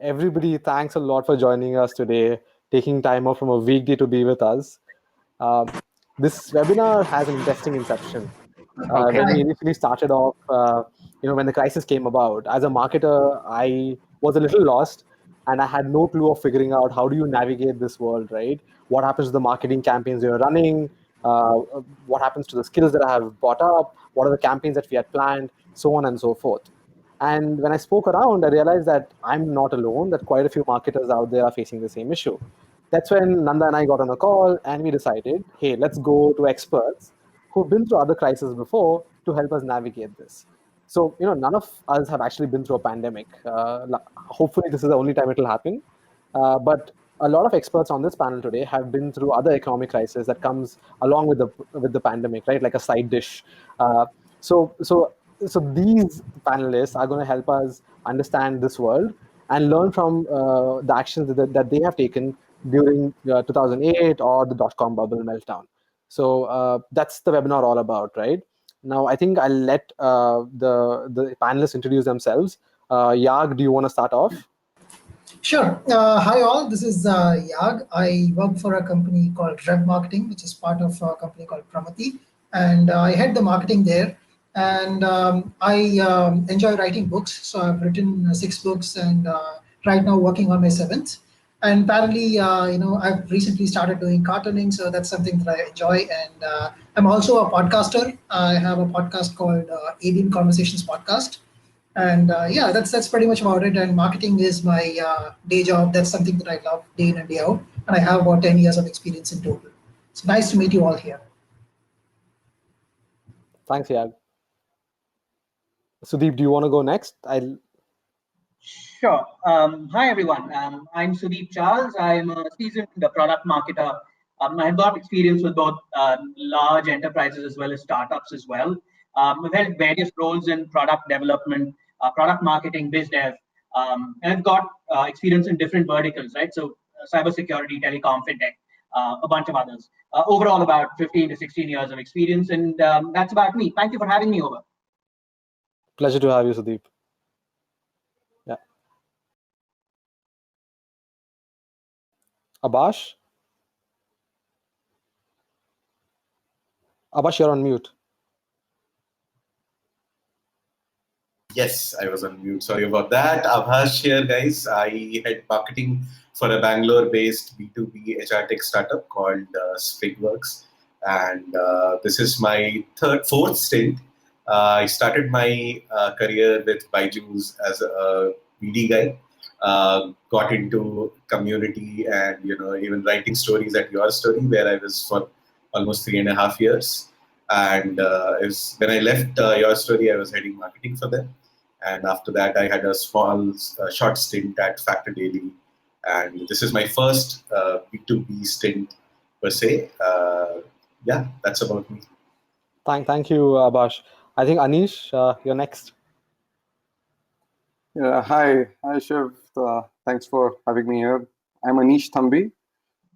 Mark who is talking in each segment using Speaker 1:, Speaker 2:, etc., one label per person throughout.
Speaker 1: Everybody, thanks a lot for joining us today, taking time off from a weekday to be with us. Uh, this webinar has an interesting inception. When
Speaker 2: Okay.
Speaker 1: we initially started off, when the crisis came about, as a marketer, I was a little lost and I had no clue of figuring out how do you navigate this world, right? What happens to the marketing campaigns you're running? What happens to the skills that I have brought up? What are the campaigns that we had planned? So on and so forth. And when I spoke around, I realized that I'm not alone, that quite a few marketers out there are facing the same issue. That's when Nanda and I got on a call and we decided, hey, let's go to experts who've been through other crises before to help us navigate this. So, none of us have actually been through a pandemic. Hopefully, this is the only time it will happen. But a lot of experts on this panel today have been through other economic crises that comes along with the pandemic, right? Like a side dish. Uh, so, so, so these panelists are going to help us understand this world and learn from the actions that they have taken during 2008 or the dot-com bubble meltdown. So that's the webinar all about, right? Now, I think I'll let the panelists introduce themselves. Yag, do you want to start off?
Speaker 2: Sure. Hi all, this is Yag. I work for a company called Reve Marketing, which is part of a company called Pramati, and I head the marketing there. And I enjoy writing books, so I've written 6 books, and right now working on my 7th. And apparently, I've recently started doing cartooning, so that's something that I enjoy. And I'm also a podcaster. I have a podcast called Alien Conversations Podcast. And yeah, that's pretty much about it. And marketing is my day job. That's something that I love day in and day out. And I have about 10 years of experience in total. It's nice to meet you all here.
Speaker 1: Thanks, Yag. Sudeep, do you want to go next?
Speaker 3: Sure. Hi, everyone. I'm Sudeep Charles. I'm a seasoned product marketer. I've got experience with both large enterprises as well as startups as well. I've held various roles in product development, product marketing, biz dev, and I've got experience in different verticals, right? So cybersecurity, telecom, fintech, a bunch of others. Overall, about 15 to 16 years of experience, and that's about me. Thank you for having me over.
Speaker 1: Pleasure to have you, Sudeep. Yeah. Abhash? Abhash, you're on mute.
Speaker 4: Yes, I was on mute. Sorry about that. Abhash here, guys. I head marketing for a Bangalore-based B2B HR tech startup called Springworks. And this is my fourth stint. I started my career with Byju's as a BD guy. Got into community and even writing stories at Your Story, where I was for almost 3.5 years. And when I left Your Story, I was heading marketing for them. And after that, I had a small, short stint at Factor Daily. And this is my first B2B stint per se. Yeah, that's about me.
Speaker 1: Thank you, Abhash. I think Anish, you're next.
Speaker 5: Yeah, hi, Shiv. Thanks for having me here. I'm Anish Thambi.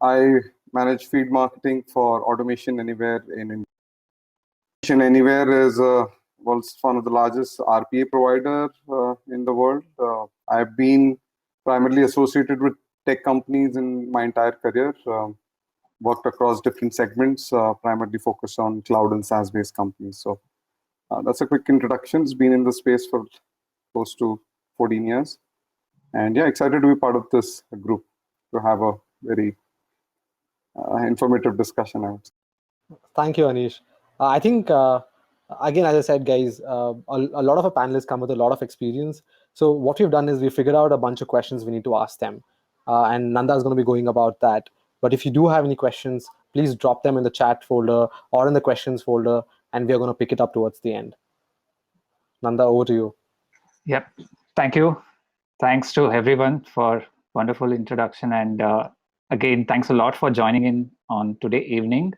Speaker 5: I manage feed marketing for Automation Anywhere in India. Automation Anywhere is one of the largest RPA provider in the world. I've been primarily associated with tech companies in my entire career. Worked across different segments, primarily focused on cloud and SaaS-based companies. So that's a quick introduction. It's been in the space for close to 14 years. And yeah, excited to be part of this group to have a very informative discussion, I would say.
Speaker 1: Thank you, Anish. I think, again, as I said, guys, a lot of our panelists come with a lot of experience. So what we've done is we figured out a bunch of questions we need to ask them. And Nanda is going to be going about that. But if you do have any questions, please drop them in the chat folder or in the questions folder, and we are going to pick it up towards the end. Nanda, over to you.
Speaker 6: Yep. Thank you. Thanks to everyone for wonderful introduction. And again, thanks a lot for joining in on today evening.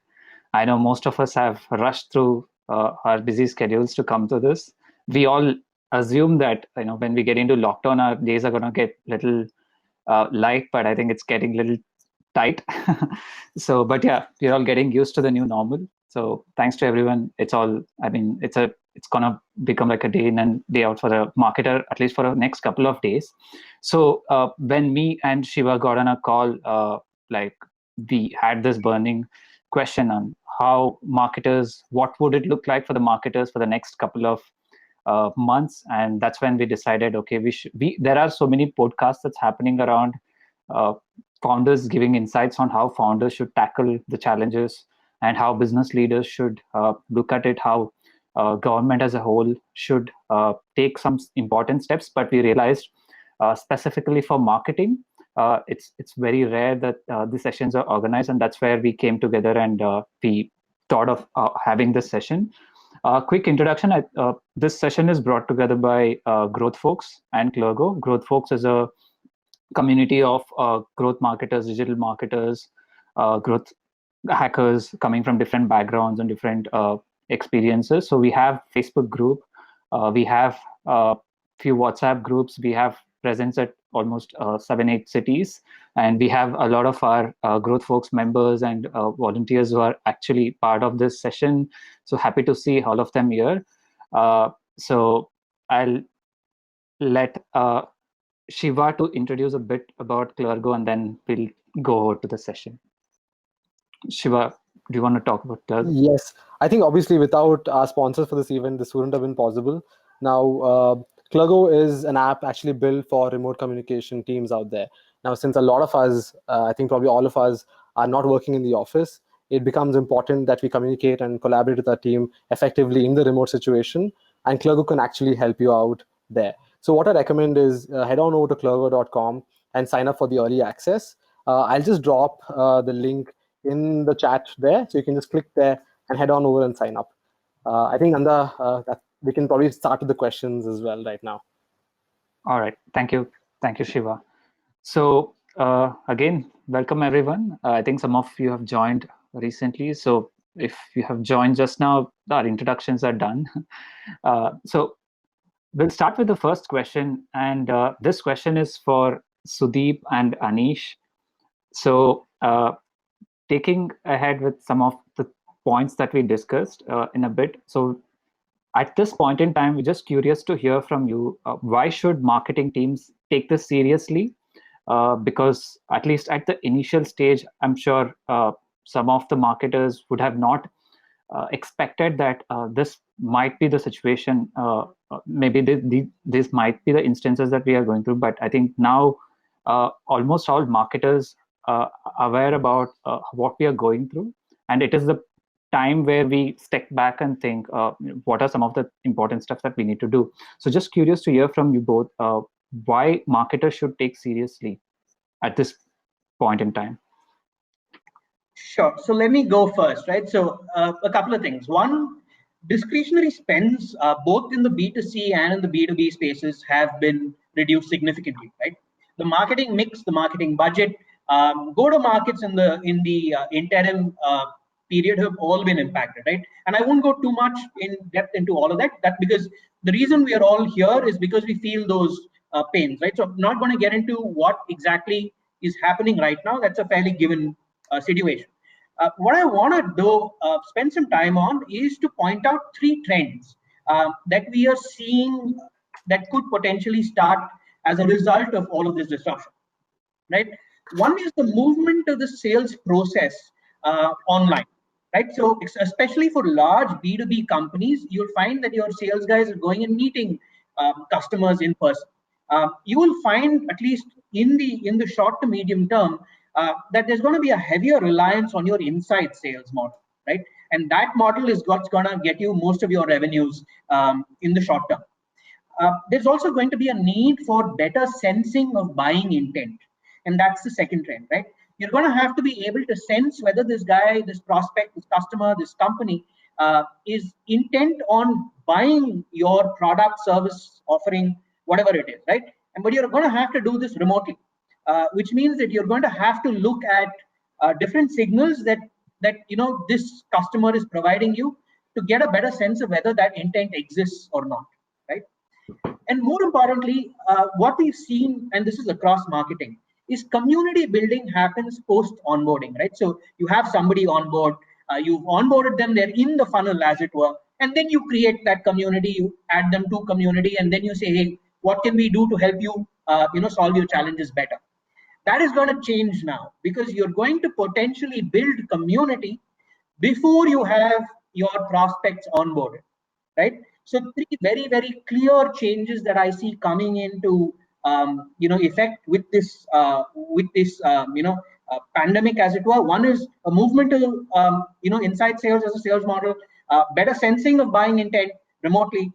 Speaker 6: I know most of us have rushed through our busy schedules to come to this. We all assume that when we get into lockdown, our days are going to get little light, but I think it's getting a little tight. But yeah, we're all getting used to the new normal. So thanks to everyone. It's a it's gonna become like a day in and day out for a marketer, at least for the next couple of days. So when me and Shiva got on a call, like we had this burning question on how marketers, what would it look like for the marketers for the next couple of months, and that's when we decided, okay, there are so many podcasts that's happening around uh, founders giving insights on how founders should tackle the challenges and how business leaders should look at it, how government as a whole should take some important steps. But we realized specifically for marketing, it's very rare that the sessions are organized, and that's where we came together and we thought of having this session. Quick introduction. This session is brought together by Growth Folks and Clergo. Growth Folks is a community of growth marketers, digital marketers, growth hackers coming from different backgrounds and different experiences. So we have Facebook group, we have few WhatsApp groups, we have presence at almost 7-8 cities, and we have a lot of our Growth Folks members and volunteers who are actually part of this session. So happy to see all of them here. So I'll let Shiva to introduce a bit about Clergo, and then we'll go over to the session. Shiva, do you want to talk about Clergo?
Speaker 1: Yes, I think obviously without our sponsors for this event, this wouldn't have been possible. Now, Clergo is an app actually built for remote communication teams out there. Now, since a lot of us, I think probably all of us, are not working in the office, it becomes important that we communicate and collaborate with our team effectively in the remote situation, and Clergo can actually help you out there. So what I recommend is head on over to clergo.com and sign up for the early access. I'll just drop the link in the chat there, so you can just click there and head on over and sign up. I think Nanda, we can probably start with the questions as well right now.
Speaker 6: All right, thank you, Shiva. So again, welcome everyone. I think some of you have joined recently, so if you have joined just now, our introductions are done. So we'll start with the first question, and this question is for Sudeep and Anish. So taking ahead with some of the points that we discussed in a bit. So at this point in time, we're just curious to hear from you. Why should marketing teams take this seriously? Because at least at the initial stage, I'm sure some of the marketers would have not expected that this might be the situation. Maybe this might be the instances that we are going through. But I think now almost all marketers are aware about what we are going through, and it is the time where we step back and think what are some of the important stuff that we need to do. So just curious to hear from you both why marketers should take seriously at this point in time.
Speaker 3: Sure. So let me go first, right? So a couple of things. One, discretionary spends both in the B2C and in the B2B spaces have been reduced significantly, right? The marketing mix, the marketing budget, go-to-markets in the interim period have all been impacted, right? And I won't go too much in depth into all of that. That because the reason we are all here is because we feel those pains, right? So I'm not going to get into what exactly is happening right now. That's a fairly given situation. What I want to do, spend some time on, is to point out three trends that we are seeing that could potentially start as a result of all of this disruption, right? One is the movement of the sales process online, right? So especially for large B2B companies, you'll find that your sales guys are going and meeting customers in person. You will find, at least in the short to medium term, that there's going to be a heavier reliance on your inside sales model, right? And that model is what's going to get you most of your revenues in the short term. There's also going to be a need for better sensing of buying intent. And that's the second trend, right? You're going to have to be able to sense whether this guy, this prospect, this customer, this company is intent on buying your product, service, offering, whatever it is, right? But you're going to have to do this remotely, which means that you're going to have to look at different signals that this customer is providing you to get a better sense of whether that intent exists or not, right? And more importantly, what we've seen, and this is across marketing, is community building happens post onboarding, right? So you have somebody on board, you've onboarded them, they're in the funnel, as it were, and then you create that community, you add them to community, and then you say, hey, what can we do to help you, solve your challenges better? That is going to change now, because you're going to potentially build community before you have your prospects onboarded, right? So three very, very clear changes that I see coming into effect with this pandemic, as it were. One is a movement to inside sales as a sales model, better sensing of buying intent remotely,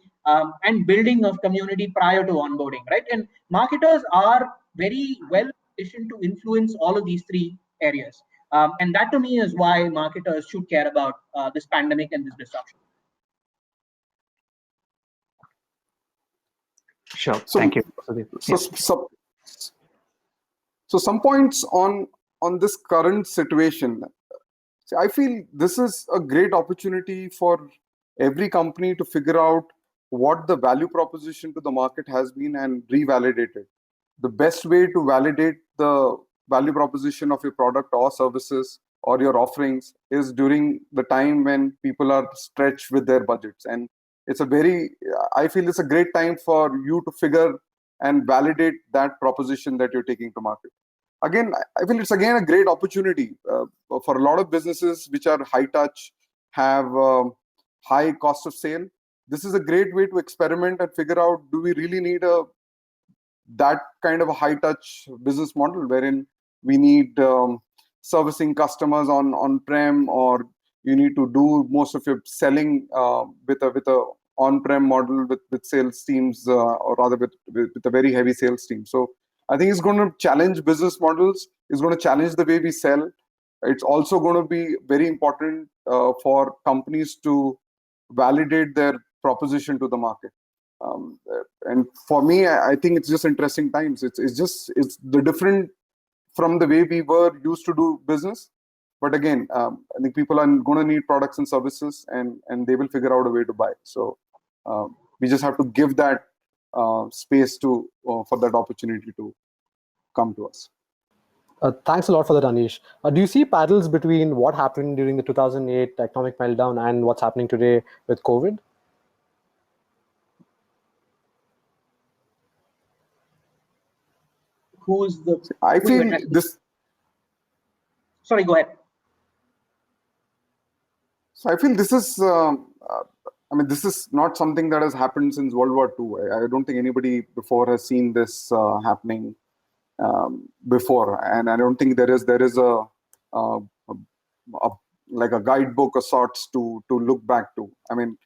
Speaker 3: and building of community prior to onboarding, right? And marketers are very well positioned to influence all of these three areas. And that to me is why marketers should care about this pandemic and this disruption.
Speaker 6: Sure.
Speaker 5: So,
Speaker 6: Thank you.
Speaker 5: So some points on this current situation. See, I feel this is a great opportunity for every company to figure out what the value proposition to the market has been and revalidate it. The best way to validate the value proposition of your product or services or your offerings is during the time when people are stretched with their budgets. And I feel it's a great time for you to figure and validate that proposition that you're taking to market. Again, I feel it's again a great opportunity for a lot of businesses which are high touch, have high cost of sale. This is a great way to experiment and figure out, do we really need that kind of a high touch business model wherein we need servicing customers on-prem, or you need to do most of your selling with a on-prem model with sales teams, or rather with a very heavy sales team. So I think it's going to challenge business models. It's going to challenge the way we sell. It's also going to be very important for companies to validate their proposition to the market. And for me, I think it's just interesting times. It's the different from the way we were used to do business. But again, I think people are going to need products and services, and they will figure out a way to buy. So we just have to give that space for that opportunity to come to us.
Speaker 1: Thanks a lot for that, Anish. Do you see parallels between what happened during the 2008 economic meltdown and what's happening today with COVID?
Speaker 5: I feel this.
Speaker 3: Sorry, go ahead.
Speaker 5: So I feel this is. This is not something that has happened since World War II. I don't think anybody before has seen this happening before, and I don't think there is a like a guidebook of sorts to look back to. I mean,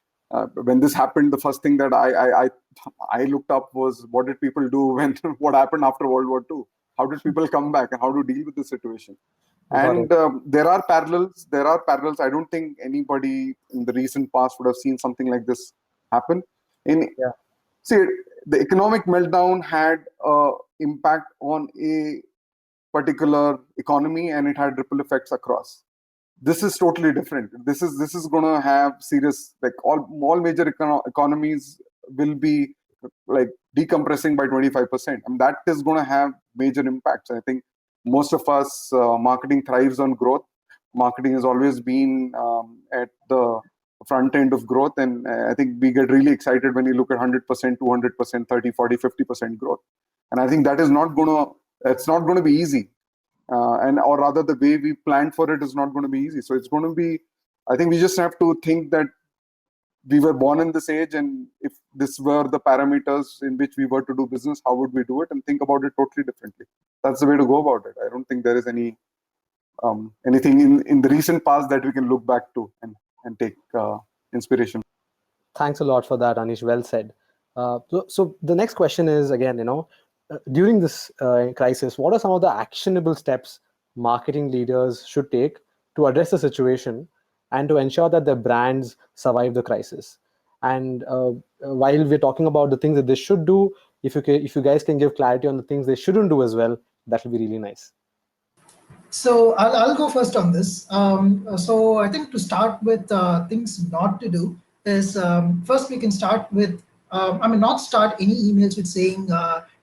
Speaker 5: when this happened, the first thing that I looked up was, what did people do when what happened after World War II? How did people come back and how to deal with the situation? And there are parallels. I don't think anybody in the recent past would have seen something like this happen. See, the economic meltdown had an impact on a particular economy, and it had ripple effects across. This is totally different. This is going to have serious, like all major economies will be like decompressing by 25%, and that is going to have major impacts. I think most of us, marketing thrives on growth. Marketing has always been at the front end of growth, and I think we get really excited when you look at 100%, 200%, 30, 40, 50% growth. And I think it's not going to be easy. Or rather, the way we planned for it is not going to be easy. So it's going to be, I think we just have to think that we were born in this age, and if this were the parameters in which we were to do business, how would we do it, and think about it totally differently. That's the way to go about it. I don't think there is anything in the recent past that we can look back to and take inspiration.
Speaker 1: Thanks a lot for that, Anish. Well said. So the next question is, again, during this crisis, what are some of the actionable steps marketing leaders should take to address the situation and to ensure that their brands survive the crisis? And while we're talking about the things that they should do, if you guys can give clarity on the things they shouldn't do as well, that would be really nice.
Speaker 2: So I'll go first on this. So I think to start with things not to do is, first we can start with, not start any emails with saying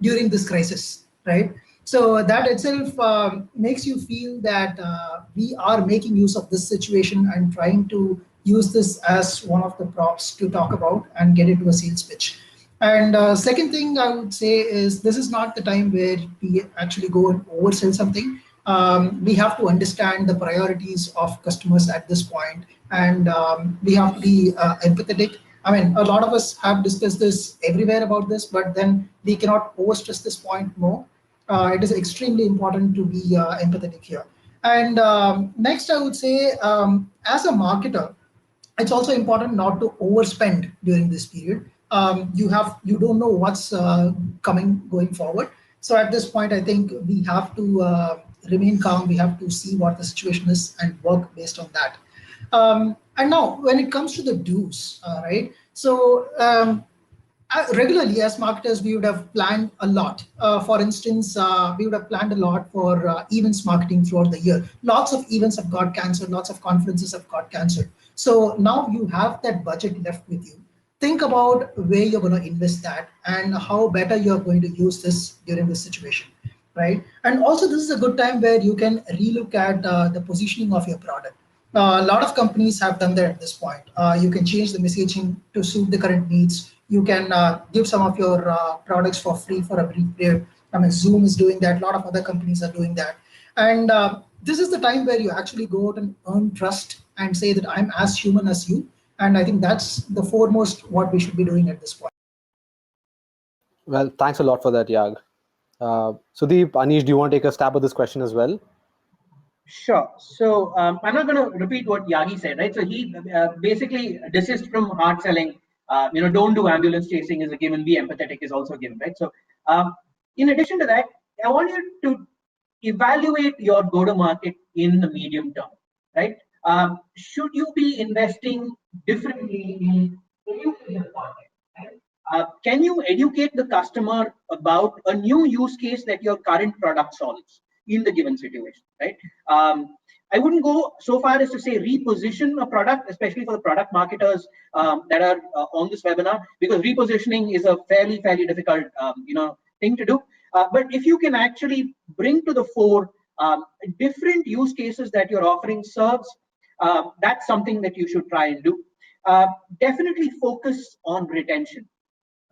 Speaker 2: during this crisis, right? So that itself makes you feel that we are making use of this situation and trying to use this as one of the props to talk about and get into a sales pitch. And second thing I would say is this is not the time where we actually go and oversell something. We have to understand the priorities of customers at this point, and we have to be empathetic. I mean, a lot of us have discussed this everywhere about this, but then we cannot overstress this point more. It is extremely important to be empathetic here. And next, I would say, as a marketer, it's also important not to overspend during this period. You don't know what's coming going forward. So at this point, I think we have to remain calm. We have to see what the situation is and work based on that. And now, when it comes to the do's, right? So regularly, as marketers, we would have planned a lot. For instance, we would have planned a lot for events marketing throughout the year. Lots of events have got cancelled, lots of conferences have got cancelled. So now you have that budget left with you. Think about where you're going to invest that and how better you're going to use this during this situation, right? And also, this is a good time where you can relook at the positioning of your product. A lot of companies have done that at this point. You can change the messaging to suit the current needs. You can give some of your products for free for a brief period. I mean, Zoom is doing that. A lot of other companies are doing that. And this is the time where you actually go out and earn trust and say that I'm as human as you. And I think that's the foremost what we should be doing at this point.
Speaker 1: Well, thanks a lot for that, Yag. Sudeep, Anish, do you want to take a stab at this question as well?
Speaker 3: Sure. So I'm not going to repeat what Yagi said, right? So he basically desists from hard selling. Don't do ambulance chasing is a given. Be empathetic is also a given, right? So in addition to that, I want you to evaluate your go-to-market in the medium term, right? Should you be investing differently in educating the market? Right? Can you educate the customer about a new use case that your current product solves in the given situation, right? I wouldn't go so far as to say reposition a product, especially for the product marketers that are on this webinar, because repositioning is a fairly difficult, thing to do. But if you can actually bring to the fore different use cases that your offering serves, that's something that you should try and do. Definitely focus on retention,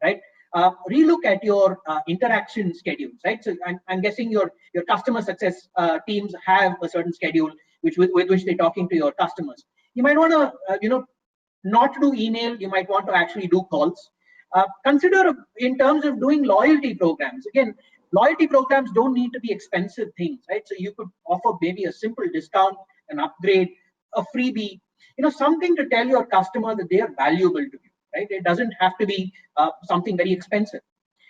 Speaker 3: right? Relook at your interaction schedules, right? So I'm guessing your customer success teams have a certain schedule with which they're talking to your customers. You might want to, not to do email. You might want to actually do calls. Consider in terms of doing loyalty programs. Again, loyalty programs don't need to be expensive things, right? So you could offer maybe a simple discount, an upgrade, a freebie, something to tell your customer that they are valuable to you, right? It doesn't have to be something very expensive.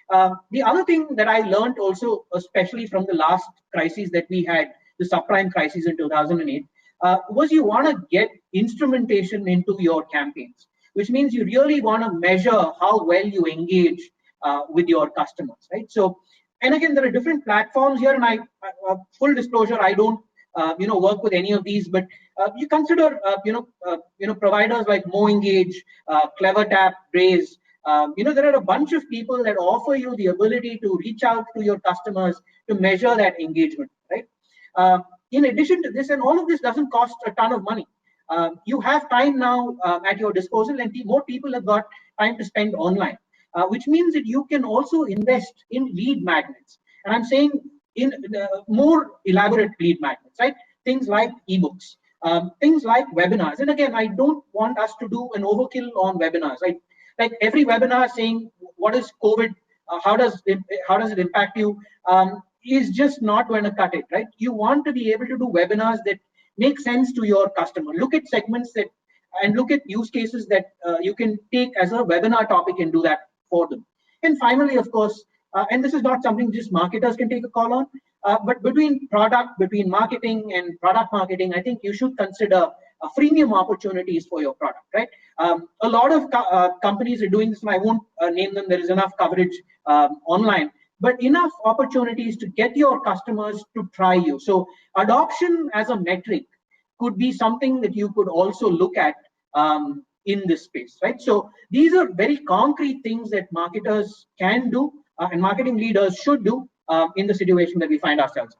Speaker 3: The other thing that I learned also, especially from the last crisis that we had, the subprime crisis in 2008, was you want to get instrumentation into your campaigns, which means you really want to measure how well you engage with your customers, right? So, and again, there are different platforms here, and full disclosure, I don't work with any of these, but you consider providers like MoEngage, CleverTap, Braze. There are a bunch of people that offer you the ability to reach out to your customers to measure that engagement, right? In addition to this, and all of this doesn't cost a ton of money. You have time now at your disposal, and more people have got time to spend online, which means that you can also invest in lead magnets. And I'm saying in more elaborate lead magnets, right? Things like ebooks, things like webinars. And again, I don't want us to do an overkill on webinars. Like every webinar saying what is COVID, how does it impact you, is just not going to cut it, right? You want to be able to do webinars that make sense to your customer. Look at segments and look at use cases that you can take as a webinar topic and do that for them. And finally, of course, and this is not something just marketers can take a call on, but between marketing and product marketing, I think you should consider freemium opportunities for your product, right? A lot of companies are doing this, and I won't name them. There is enough coverage online, but enough opportunities to get your customers to try you. So adoption as a metric could be something that you could also look at in this space, right? So these are very concrete things that marketers can do and marketing leaders should do in the situation that we find ourselves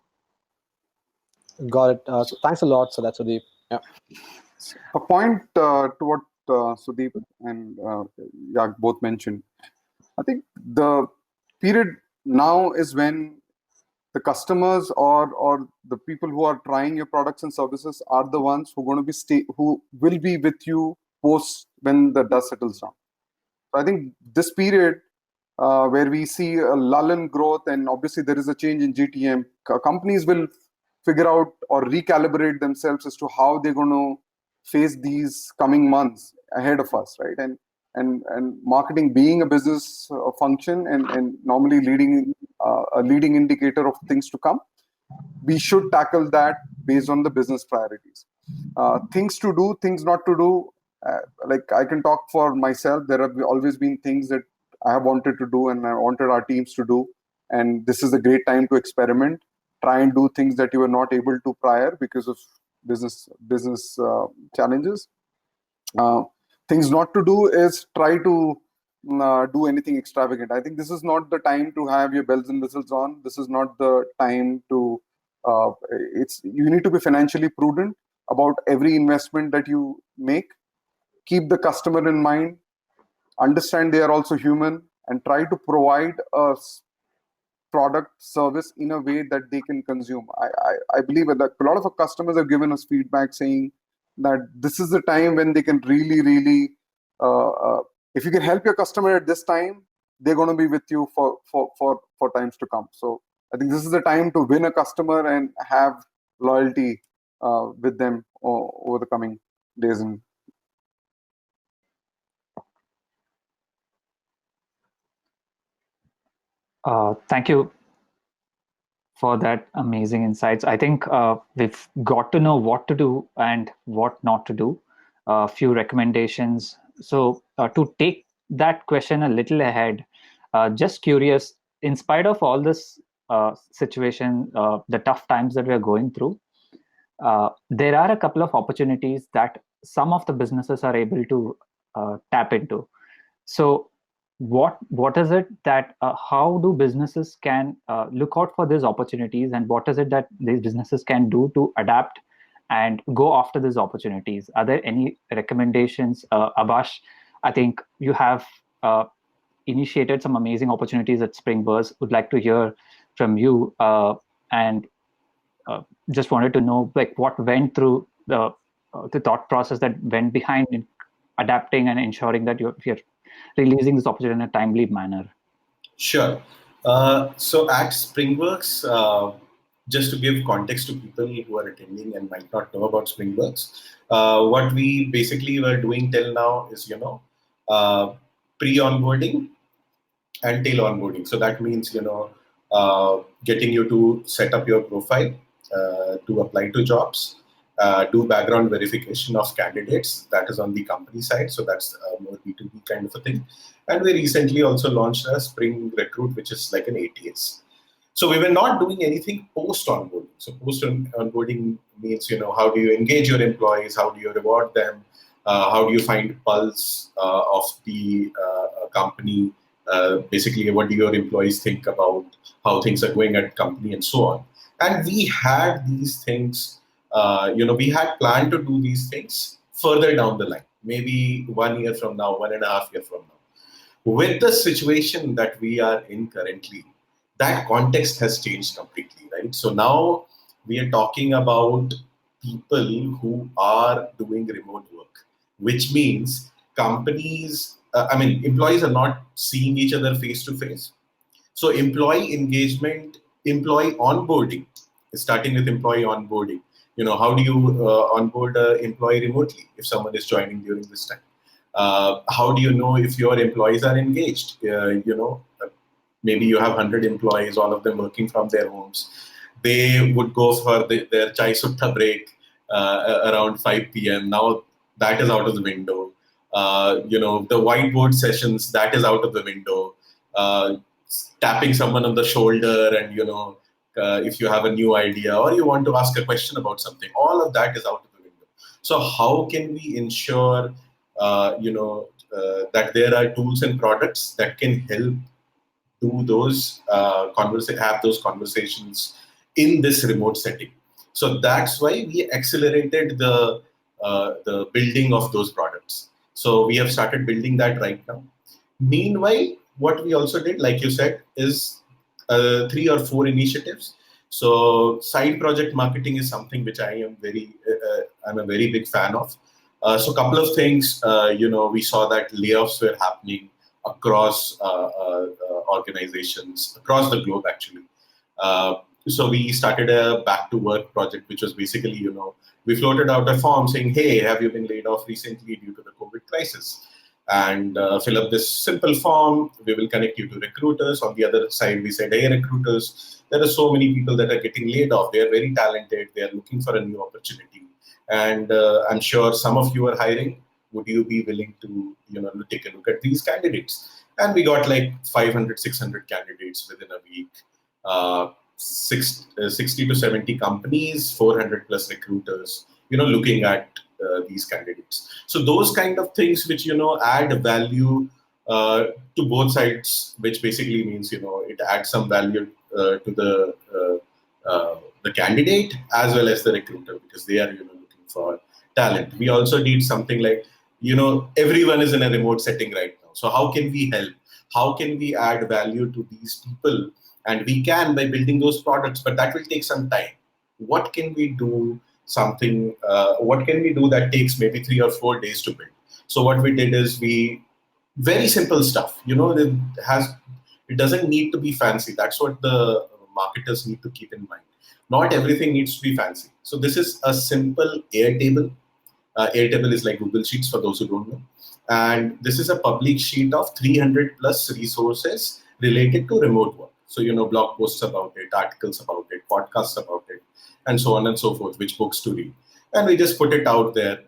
Speaker 3: in.
Speaker 1: Got it. So thanks a lot for that, Sudeep. Yeah.
Speaker 5: A point to what Sudeep and Yag both mentioned. I think the period now is when the customers or the people who are trying your products and services are the ones who are going to be who will be with you post when the dust settles down. So I think this period where we see a lull in growth, and obviously there is a change in GTM, companies will figure out or recalibrate themselves as to how they're going to face these coming months ahead of us, right? And marketing being a business function and normally leading a leading indicator of things to come, we should tackle that based on the business priorities. Things to do, things not to do. Like I can talk for myself. There have always been things that I have wanted to do and I wanted our teams to do. And this is a great time to experiment, try and do things that you were not able to prior because of business challenges. Things not to do is try to do anything extravagant. I think this is not the time to have your bells and whistles on. This is not the time to. You need to be financially prudent about every investment that you make. Keep the customer in mind. Understand they are also human, and try to provide a product service in a way that they can consume. I believe that a lot of our customers have given us feedback saying that this is the time when they can really if you can help your customer at this time, they're going to be with you for times to come. So I think this is the time to win a customer and have loyalty with them over the coming days. And
Speaker 6: Thank you for that amazing insights. I think we've got to know what to do and what not to do. A few recommendations. So to take that question a little ahead, just curious, in spite of all this situation, the tough times that we're going through, there are a couple of opportunities that some of the businesses are able to tap into. So what is it that how do businesses can look out for these opportunities, and what is it that these businesses can do to adapt and go after these opportunities? Are there any recommendations? Abhash, I think you have initiated some amazing opportunities at Springworks. Would like to hear from you, and just wanted to know like what went through the thought process that went behind in adapting and ensuring that you're releasing this opportunity in a timely manner.
Speaker 4: Sure. So at Springworks, just to give context to people who are attending and might not know about Springworks, what we basically were doing till now is, pre-onboarding and tail onboarding. So that means, getting you to set up your profile, to apply to jobs, do background verification of candidates. That is on the company side. So that's more B2B kind of a thing. And we recently also launched a Spring Recruit, which is like an ATS. So we were not doing anything post-onboarding. So post-onboarding means, how do you engage your employees? How do you reward them? How do you find pulse of the company? Basically, what do your employees think about how things are going at company and so on? And we had these things, we had planned to do these things further down the line, maybe 1 year from now, 1.5 years from now. With the situation that we are in currently, that context has changed completely, right? So now we are talking about people who are doing remote work, which means employees are not seeing each other face to face. So employee engagement, employee onboarding, starting with employee onboarding. How do you onboard an employee remotely if someone is joining during this time? How do you know if your employees are engaged? Maybe you have 100 employees, all of them working from their homes. They would go for their chai sutta break around 5 p.m. Now that is out of the window. The whiteboard sessions, that is out of the window. Tapping someone on the shoulder and, if you have a new idea or you want to ask a question about something, all of that is out of the window. So how can we ensure, that there are tools and products that can help do those have those conversations in this remote setting? So that's why we accelerated the the building of those products. So we have started building that right now. Meanwhile, what we also did, like you said, is 3 or 4 initiatives. So side project marketing is something which I'm a very big fan of. So a couple of things, we saw that layoffs were happening across organizations across the globe, actually. So we started a back to work project, which was basically, we floated out a form saying, hey, have you been laid off recently due to the COVID crisis? And fill up this simple form. We will connect you to recruiters. On the other side, we said, hey, recruiters, there are so many people that are getting laid off. They are very talented. They are looking for a new opportunity. And I'm sure some of you are hiring. Would you be willing to, take a look at these candidates? And we got like 500, 600 candidates within a week. 60 to 70 companies, 400 plus recruiters, looking at these candidates. So those kind of things which, add value to both sides, which basically means, it adds some value to the candidate as well as the recruiter, because they are, looking for talent. We also need something like, everyone is in a remote setting right now. So how can we help? How can we add value to these people? And we can by building those products, but that will take some time. What can we do? What can we do that takes maybe 3 or 4 days to build? So what we did is very simple stuff. It doesn't need to be fancy. That's what the marketers need to keep in mind. Not everything needs to be fancy. So this is a simple Airtable. Airtable is like Google Sheets for those who don't know. And this is a public sheet of 300 plus resources related to remote work. So, blog posts about it, articles about it, podcasts about it, and so on and so forth, which books to read. And we just put it out there.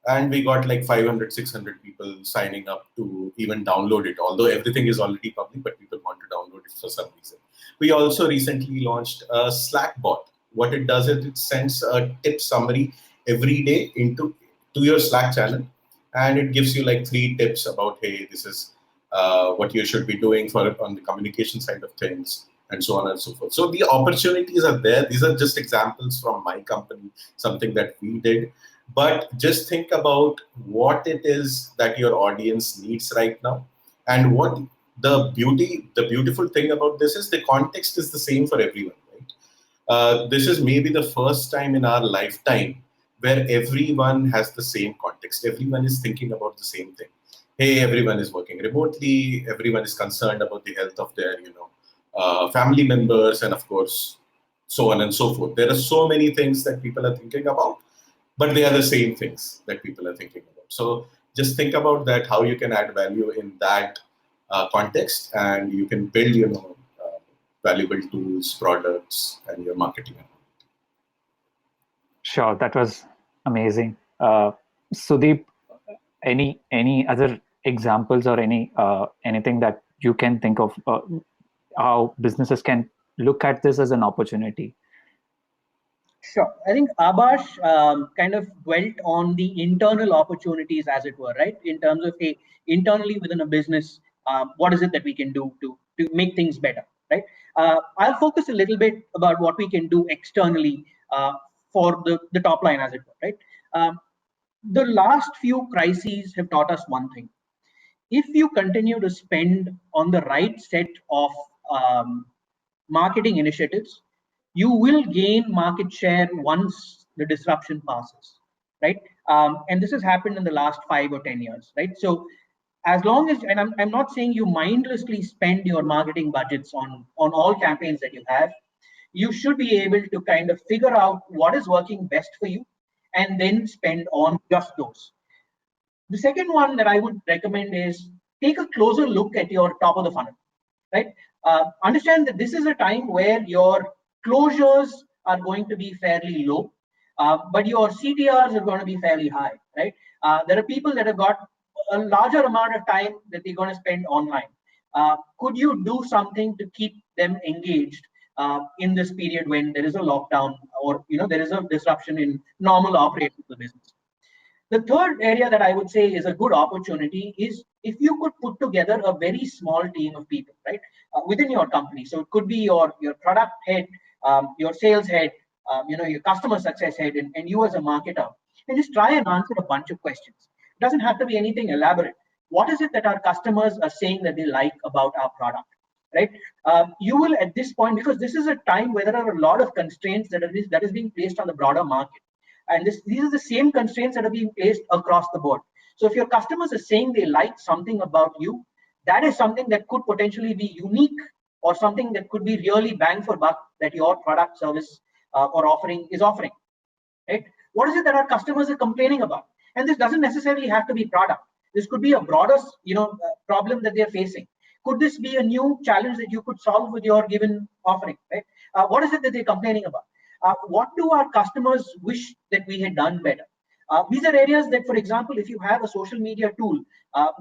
Speaker 4: And we got like 500, 600 people signing up to even download it. Although everything is already public, but people want to download it for some reason. We also recently launched a Slack bot. What it does is it sends a tip summary every day to your Slack channel. And it gives you like 3 tips about, hey, this is what you should be doing on the communication side of things, and so on and so forth. So the opportunities are there. These are just examples from my company, something that we did. But just think about what it is that your audience needs right now. And what the beautiful thing about this is the context is the same for everyone, right? This is maybe the first time in our lifetime where everyone has the same context. Everyone is thinking about the same thing. Hey, everyone is working remotely. Everyone is concerned about the health of their, family members, and of course, so on and so forth. There are so many things that people are thinking about, but they are the same things that people are thinking about. So just think about that, how you can add value in that context, and you can build, valuable tools, products, and your marketing.
Speaker 6: Sure, that was amazing. Sudeep, any other examples or anything that you can think of how businesses can look at this as an opportunity?
Speaker 3: Sure. I think Abhash kind of dwelt on the internal opportunities, as it were, right? In terms of, hey, internally within a business, what is it that we can do to make things better, right? I'll focus a little bit about what we can do externally for the top line, as it were, right? The last few crises have taught us one thing. If you continue to spend on the right set of marketing initiatives, you will gain market share once the disruption passes, right? And this has happened in the last 5 or 10 years, right? So as long as, and I'm not saying you mindlessly spend your marketing budgets on all campaigns that you have, you should be able to kind of figure out what is working best for you and then spend on just those. The second one that I would recommend is take a closer look at your top of the funnel, right? Understand that this is a time where your closures are going to be fairly low, but your CTRs are going to be fairly high, right? There are people that have got a larger amount of time that they're going to spend online. Could you do something to keep them engaged in this period when there is a lockdown or there is a disruption in normal operations of the business? The third area that I would say is a good opportunity is if you could put together a very small team of people, right, within your company. So it could be your product head, your sales head, your customer success head, and you as a marketer. and just try and answer a bunch of questions. It doesn't have to be anything elaborate. What is it that our customers are saying that they like about our product? Right? You will at this point, because this is a time where there are a lot of constraints that is being placed on the broader market, and these are the same constraints that are being placed across the board. So if your customers are saying they like something about you, that is something that could potentially be unique, or something that could be really bang for buck that your product, service, or offering is offering. Right? What is it that our customers are complaining about? And this doesn't necessarily have to be product. This could be a broader, problem that they're facing. Could this be a new challenge that you could solve with your given offering? Right? What is it that they're complaining about? What do our customers wish that we had done better? These are areas that, for example, if you have a social media tool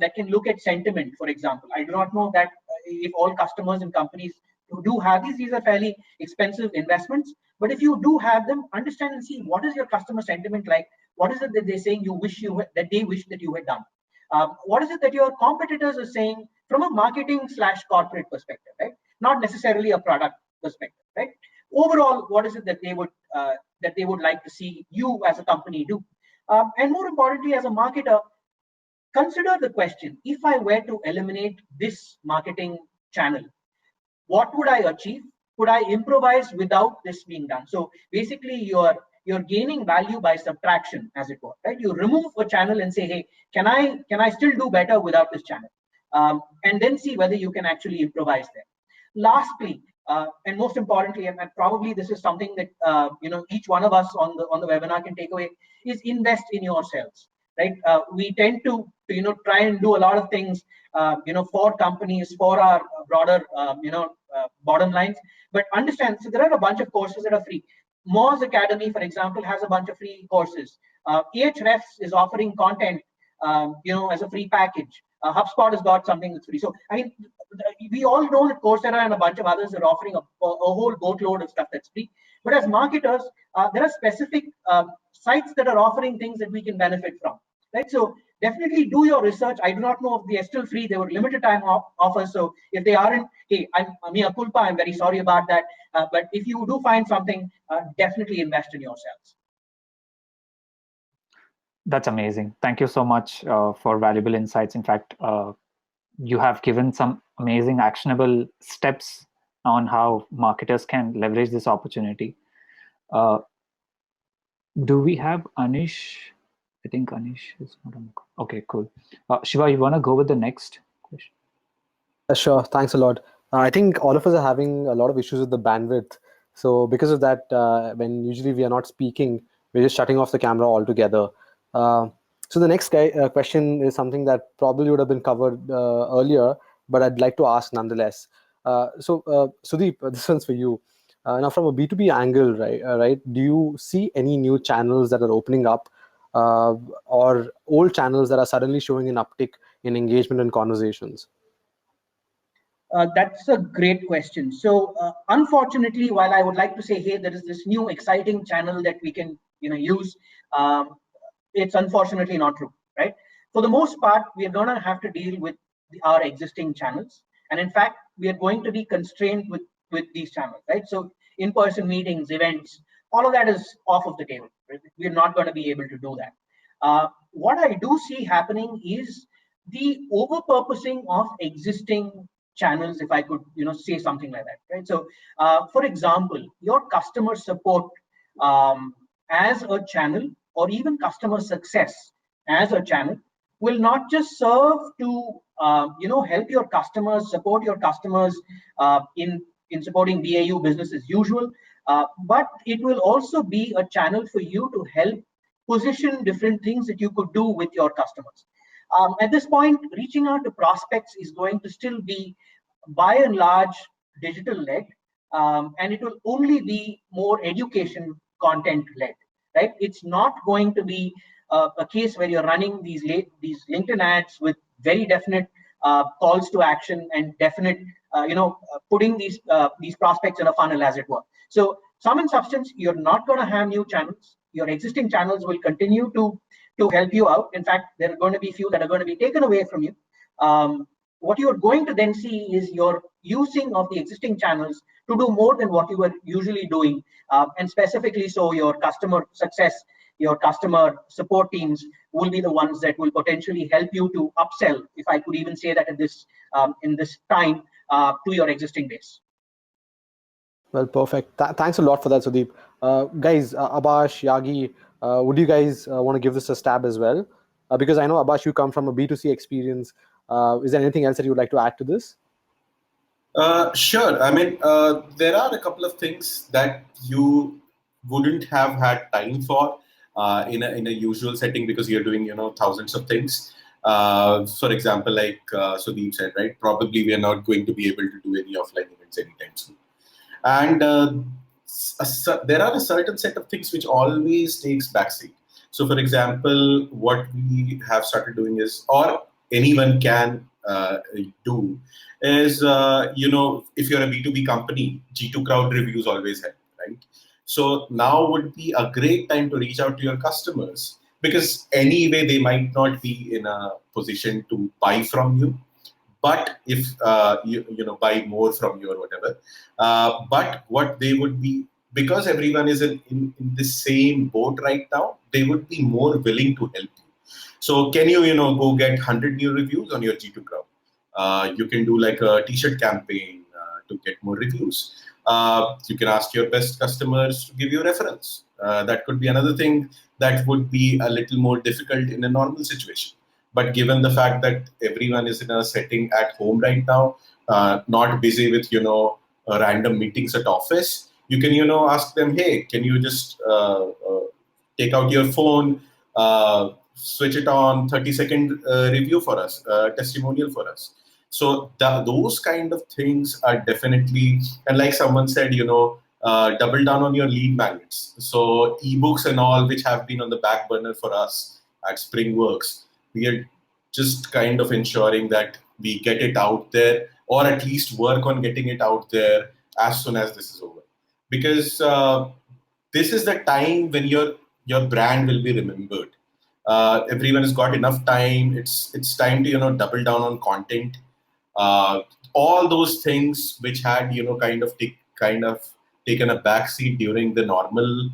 Speaker 3: that can look at sentiment, for example, I do not know that if all customers and companies who do have these are fairly expensive investments. But if you do have them, understand and see what is your customer sentiment like. What is it that they're saying that they wish that you had done? What is it that your competitors are saying from a marketing/corporate perspective, right? Not necessarily a product perspective, right? Overall, what is it that they would like to see you as a company do? And more importantly, as a marketer, consider the question: if I were to eliminate this marketing channel, what would I achieve? Could I improvise without this being done? So basically, you're gaining value by subtraction, as it were, right? You remove a channel and say, hey, can I still do better without this channel? And then see whether you can actually improvise there. Lastly, and most importantly, and probably this is something that each one of us on the webinar can take away, is invest in yourselves. Right? We tend to try and do a lot of things for companies, for our broader bottom lines. But understand, so there are a bunch of courses that are free. Moz Academy, for example, has a bunch of free courses. Ahrefs is offering content as a free package. HubSpot has got something that's free. So I mean, we all know that Coursera and a bunch of others are offering a whole boatload of stuff that's free. But as marketers, there are specific sites that are offering things that we can benefit from. Right? So definitely do your research. I do not know if they are still free. They were limited time offers. So if they aren't, hey, I'm mea culpa. I'm very sorry about that. But if you do find something, definitely invest in yourselves.
Speaker 6: That's amazing. Thank you so much for valuable insights. In fact, you have given some amazing actionable steps on how marketers can leverage this opportunity. Do we have Anish? I think Anish is not on. Okay, cool. Shiva, you want to go with the next question?
Speaker 1: Sure. Thanks a lot. I think all of us are having a lot of issues with the bandwidth. So because of that, when usually we are not speaking, we're just shutting off the camera altogether. So the next question is something that probably would have been covered earlier, but I'd like to ask nonetheless. So Sudeep, this one's for you. Now, from a B2B angle, right? Do you see any new channels that are opening up, or old channels that are suddenly showing an uptick in engagement and conversations?
Speaker 3: That's a great question. So unfortunately, while I would like to say, hey, there is this new exciting channel that we can use, it's unfortunately not true, right? For the most part, we are going to have to deal with our existing channels. And in fact, we are going to be constrained with these channels, right? So in-person meetings, events, all of that is off of the table. Right? We're not going to be able to do that. What I do see happening is the overpurposing of existing channels, if I could say something like that, right? So for example, your customer support as a channel, or even customer success as a channel, will not just serve to help your customers, support your customers in supporting BAU, business as usual, but it will also be a channel for you to help position different things that you could do with your customers. At this point, reaching out to prospects is going to still be, by and large, digital led, and it will only be more education content led. Right? It's not going to be a case where you're running these LinkedIn ads with very definite calls to action and definite, putting these prospects in a funnel, as it were. So, sum and substance, you're not going to have new channels. Your existing channels will continue to help you out. In fact, there are going to be few that are going to be taken away from you. What you're going to then see is your using of the existing channels to do more than what you were usually doing, and specifically so your customer success your customer support teams will be the ones that will potentially help you to upsell, if I could even say that in this time, to your existing base.
Speaker 1: Well, perfect. Thanks a lot for that, Sudeep. Guys, Abhash, Yagi, would you guys want to give this a stab as well? Because I know, Abhash, you come from a B2C experience. Is there anything else that you would like to add to this?
Speaker 4: Sure. I mean, there are a couple of things that you wouldn't have had time for in a usual setting because you're doing thousands of things. For example, like Sudeep said, right? Probably we are not going to be able to do any offline events anytime soon. And there are a certain set of things which always takes backseat. So, for example, what we have started doing is, or anyone can do, is if you're a B2B company, G2 crowd reviews always help, right? So now would be a great time to reach out to your customers because anyway they might not be in a position to buy from you. But if you buy more from you or whatever, but what they would be, because everyone is in the same boat right now, they would be more willing to help you. So can you go get 100 new reviews on your G2 crowd? You can do like a t-shirt campaign to get more reviews. You can ask your best customers to give you a reference. That could be another thing that would be a little more difficult in a normal situation. But given the fact that everyone is in a setting at home right now, not busy with random meetings at office, you can ask them, hey, can you just take out your phone, switch it on, 30-second review for us, testimonial for us. So those kind of things are definitely, and like someone said, double down on your lead magnets. So ebooks and all, which have been on the back burner for us at Springworks, we are just kind of ensuring that we get it out there, or at least work on getting it out there as soon as this is over. Because this is the time when your brand will be remembered. Everyone has got enough time. It's time to double down on content. All those things which had kind of taken a backseat during the normal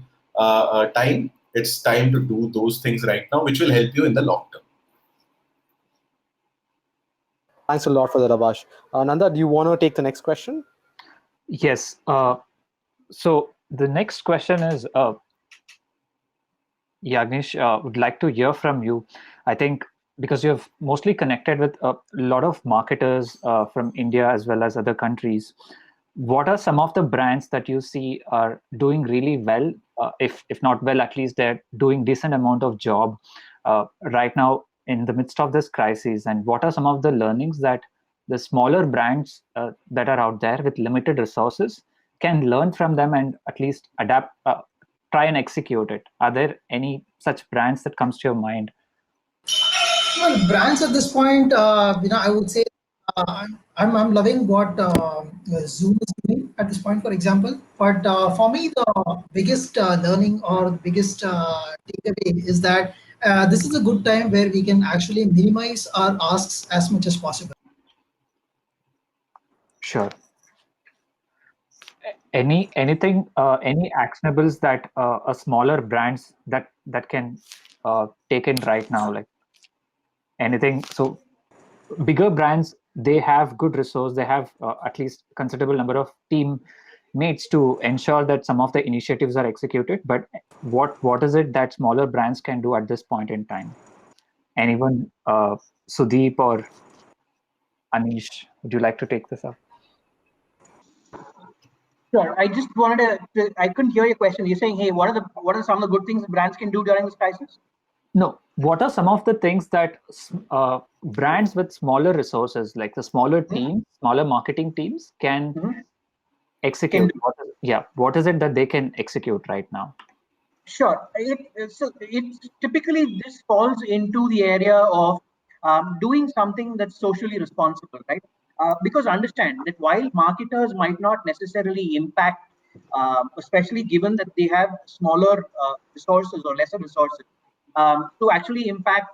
Speaker 4: time. It's time to do those things right now, which will help you in the long term.
Speaker 1: Thanks a lot for that, Abhash. Nanda, do you want to take the next question?
Speaker 6: Yes. So the next question is, Yagnesh, would like to hear from you. I think because you've mostly connected with a lot of marketers from India as well as other countries, what are some of the brands that you see are doing really well? If not well, at least they're doing decent amount of job right now in the midst of this crisis. And what are some of the learnings that the smaller brands that are out there with limited resources can learn from them and at least adapt, try and execute it? Are there any such brands that comes to your mind?
Speaker 2: Well, brands at this point, I would say I'm loving what Zoom is doing at this point, for example. But for me, the biggest learning or the biggest takeaway is that this is a good time where we can actually minimize our asks as much as possible.
Speaker 6: Sure. Anything, any actionables that a smaller brands that can take in right now, like anything? So bigger brands, they have good resource, they have at least considerable number of team mates to ensure that some of the initiatives are executed. But what is it that smaller brands can do at this point in time? Anyone, Sudeep or Anish, would you like to take this up?
Speaker 3: Sure. I just wanted I couldn't hear your question. You're saying, hey, what are some of the good things brands can do during this crisis?
Speaker 6: No, what are some of the things that brands with smaller resources, like the smaller teams, smaller marketing teams, can execute? What is it that they can execute right now?
Speaker 3: Sure. It typically this falls into the area of doing something that's socially responsible, right? Because understand that while marketers might not necessarily impact, especially given that they have smaller resources or lesser resources, to actually impact,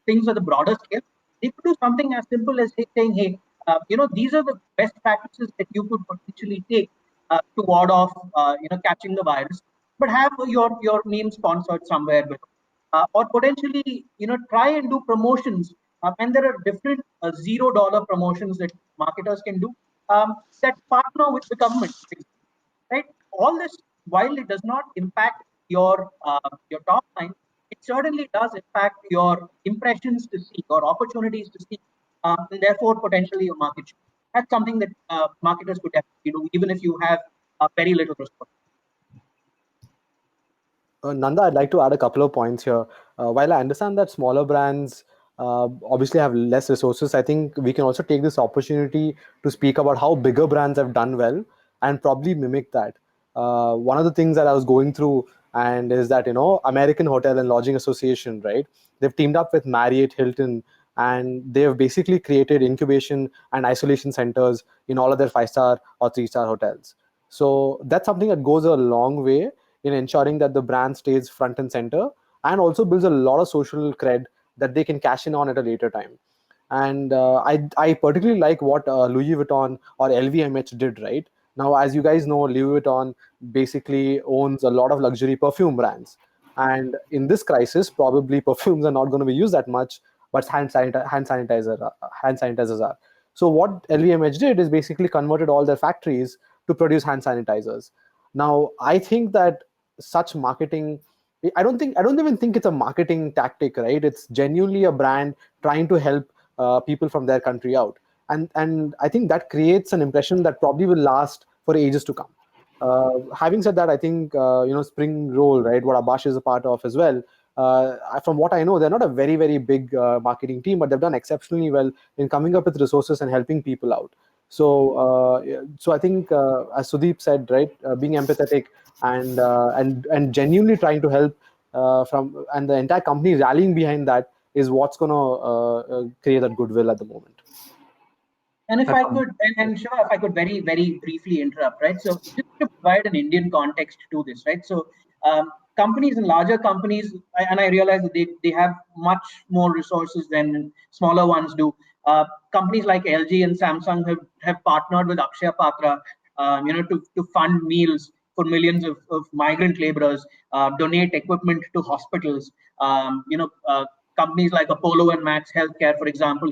Speaker 3: things at the broader scale, they could do something as simple as saying, hey, these are the best practices that you could potentially take to ward off, catching the virus. but have your name sponsored somewhere with, or potentially try and do promotions. And there are different $0 promotions that marketers can do, that partner with the government, right? All this, while it does not impact your top line, it certainly does impact your impressions to see, or opportunities to see, and therefore potentially your market share. That's something that marketers could definitely do, even if you have very little resources.
Speaker 1: Nanda, I'd like to add a couple of points here. While I understand that smaller brands obviously have less resources, I think we can also take this opportunity to speak about how bigger brands have done well and probably mimic that. One of the things that I was going through and is that, American Hotel and Lodging Association, right? They've teamed up with Marriott, Hilton, and they have basically created incubation and isolation centers in all of their 5-star or 3-star hotels. So that's something that goes a long way in ensuring that the brand stays front and center, and also builds a lot of social cred that they can cash in on at a later time. And I particularly like what Louis Vuitton or LVMH did, right? Now, as you guys know, Louis Vuitton basically owns a lot of luxury perfume brands. And in this crisis, probably perfumes are not going to be used that much, but hand sanitizers are. So what LVMH did is basically converted all their factories to produce hand sanitizers. Now, I think that such marketing, I don't even think it's a marketing tactic, right? It's genuinely a brand trying to help people from their country out, and I think that creates an impression that probably will last for ages to come. Having said that, I think Spring Roll, right, what Abhash is a part of as well. From what I know, they're not a very very big marketing team, but they've done exceptionally well in coming up with resources and helping people out. So I think, as Sudeep said, right, being empathetic and genuinely trying to help, and the entire company rallying behind that is what's going to create that goodwill at the moment.
Speaker 3: And if I could, and Shiva, if I could very, very briefly interrupt, right? So just to provide an Indian context to this, right? So companies and larger companies, and I realize that they have much more resources than smaller ones do. Companies like LG and Samsung have partnered with Akshaya Patra, to fund meals for millions of migrant laborers, donate equipment to hospitals. Companies like Apollo and Max Healthcare, for example,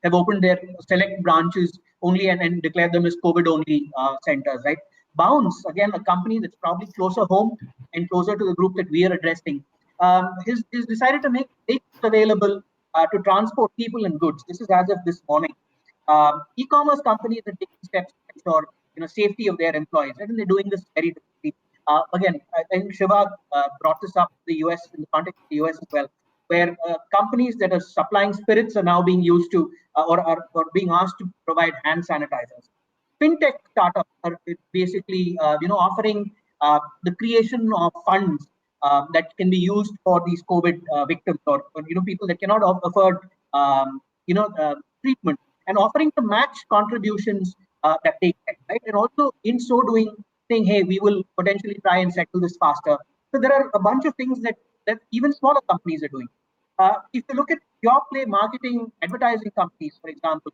Speaker 3: have opened their select branches only and declared them as COVID only centers, right? Bounce, again, a company that's probably closer home and closer to the group that we are addressing, has decided to make vehicles available to transport people and goods. This is as of this morning. E-commerce companies are taking steps to ensure safety of their employees, right? And they're doing this very differently. Again, I think Shiva brought this up the US in the context of the US as well, where companies that are supplying spirits are now being used to or being asked to provide hand sanitizers. Fintech startups are basically offering the creation of funds that can be used for these COVID victims, or people that cannot afford treatment, and offering to match contributions that they get, right? And also in so doing, saying, hey, we will potentially try and settle this faster. So there are a bunch of things that even smaller companies are doing. If you look at pure play marketing, advertising companies, for example,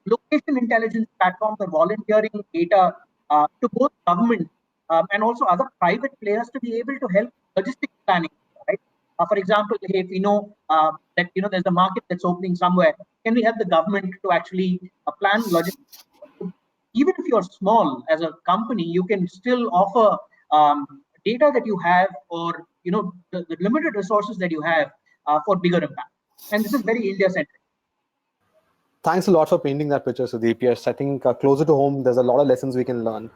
Speaker 3: location intelligence platforms are volunteering data to both government and also other private players to be able to help logistics planning, right? For example, if we know that there's a market that's opening somewhere, can we help the government to actually plan logistics? Even if you're small as a company, you can still offer data that you have, or the limited resources that you have for bigger impact. And this is very India centric.
Speaker 1: Thanks a lot for painting that picture, Sudeep. Yes, I think closer to home, there's a lot of lessons we can learn.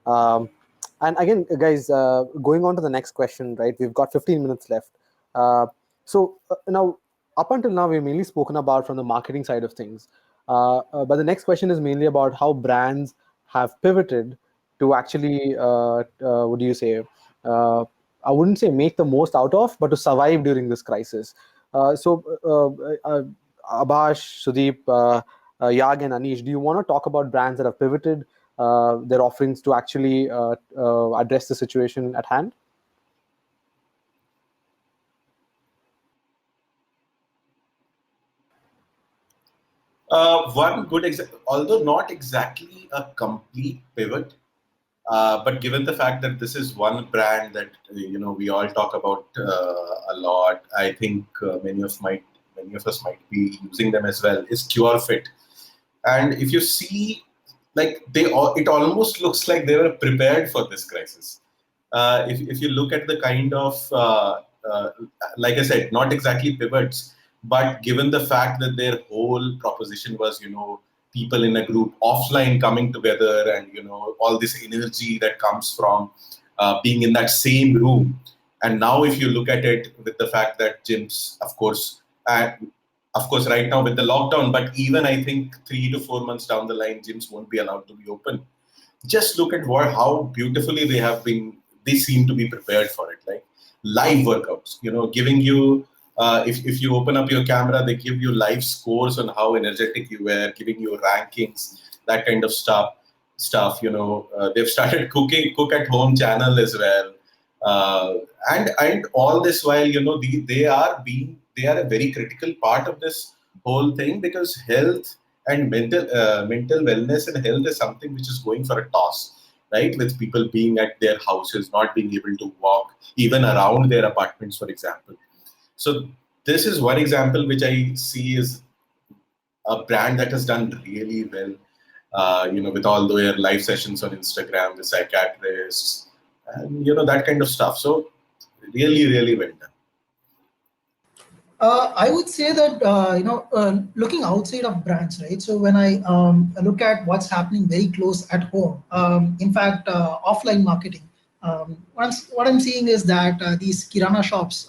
Speaker 1: And again, guys, going on to the next question, right? We've got 15 minutes left. So now, up until now, we've mainly spoken about from the marketing side of things. But the next question is mainly about how brands have pivoted to actually, what do you say? I wouldn't say make the most out of, but to survive during this crisis. Abhash, Sudeep, Yag, and Anish, do you want to talk about brands that have pivoted their offerings to actually address the situation at hand?
Speaker 4: One good example, although not exactly a complete pivot, But given the fact that this is one brand that we all talk about a lot, I think many of us might be using them as well. Is CureFit, and if you see, like it almost looks like they were prepared for this crisis. If you look at the kind of like I said, not exactly pivots, but given the fact that their whole proposition was, people in a group offline coming together, and all this energy that comes from being in that same room. And now if you look at it with the fact that gyms, of course right now with the lockdown, but even I think 3 to 4 months down the line, gyms won't be allowed to be open. Just look at how beautifully they seem to be prepared for it. Like live workouts, giving you, if you open up your camera, they give you live scores on how energetic you were, giving you rankings, that kind of stuff. They've started cook at home channel as well. And all this while, they are a very critical part of this whole thing, because health and mental wellness and health is something which is going for a toss, right? With people being at their houses, not being able to walk even around their apartments, for example. So this is one example which I see is a brand that has done really well, with all their live sessions on Instagram, the psychiatrists, and that kind of stuff. So really, really well done.
Speaker 2: I would say that looking outside of brands, right? So when I look at what's happening very close at home, in fact, offline marketing. What I'm seeing is that these kirana shops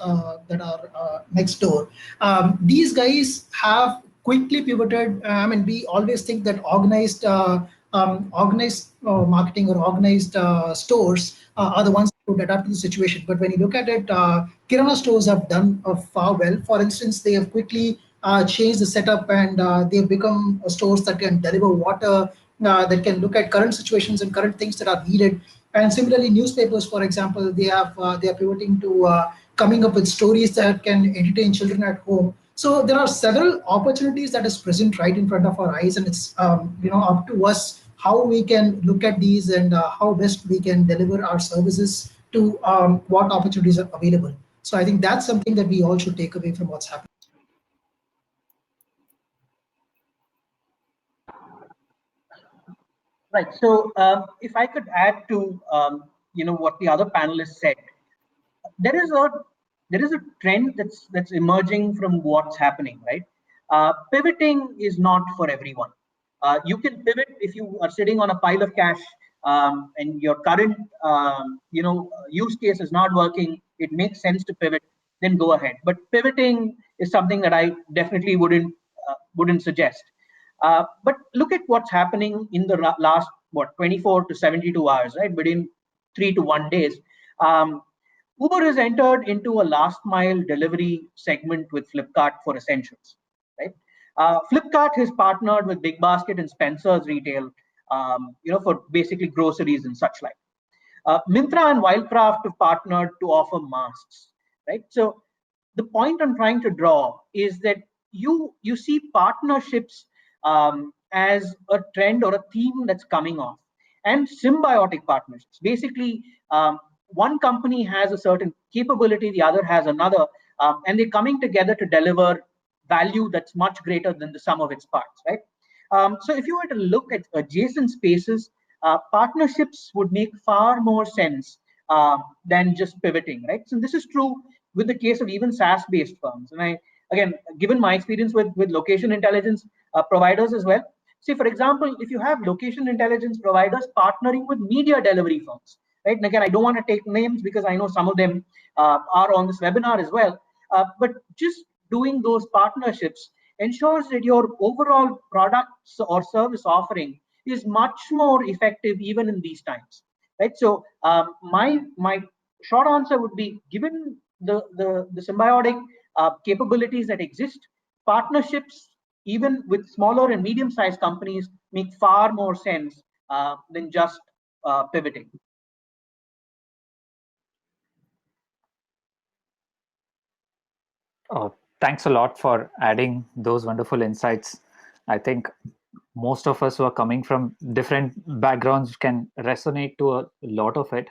Speaker 2: that are next door, these guys have quickly pivoted. I mean, we always think that organized marketing or organized stores are the ones who would adapt to the situation. But when you look at it, kirana stores have done far well. For instance, they have quickly changed the setup, and they've become stores that can deliver water, that can look at current situations and current things that are needed. And similarly, newspapers, for example, they are pivoting to coming up with stories that can entertain children at home. So there are several opportunities that is present right in front of our eyes, and it's up to us how we can look at these, and how best we can deliver our services to what opportunities are available. So I think that's something that we all should take away from what's happening.
Speaker 3: Right. So if I could add to what the other panelists said, there is a trend that's emerging from what's happening, right? Pivoting is not for everyone. You can pivot if you are sitting on a pile of cash, and your current use case is not working. It makes sense to pivot. Then go ahead. But pivoting is something that I definitely wouldn't suggest. But look at what's happening in the last 24 to 72 hours, right? Within 3 to 1 days. Uber has entered into a last mile delivery segment with Flipkart for essentials, right? Flipkart has partnered with Big Basket and Spencer's Retail, for basically groceries and such like. Mintra and Wildcraft have partnered to offer masks, right? So the point I'm trying to draw is that you see partnerships as a trend or a theme that's coming off, and symbiotic partnerships. Basically, one company has a certain capability, the other has another, and they're coming together to deliver value that's much greater than the sum of its parts, right? So if you were to look at adjacent spaces, partnerships would make far more sense than just pivoting, right? So this is true with the case of even SaaS-based firms. And again, given my experience with location intelligence providers as well, see, for example, if you have location intelligence providers partnering with media delivery firms, right? And again, I don't want to take names because I know some of them are on this webinar as well. But just doing those partnerships ensures that your overall products or service offering is much more effective even in these times, right? So my short answer would be, given the symbiotic capabilities that exist, partnerships even with smaller and medium-sized companies make far more sense than just pivoting.
Speaker 6: Oh, thanks a lot for adding those wonderful insights. I think most of us who are coming from different backgrounds can resonate to a lot of it.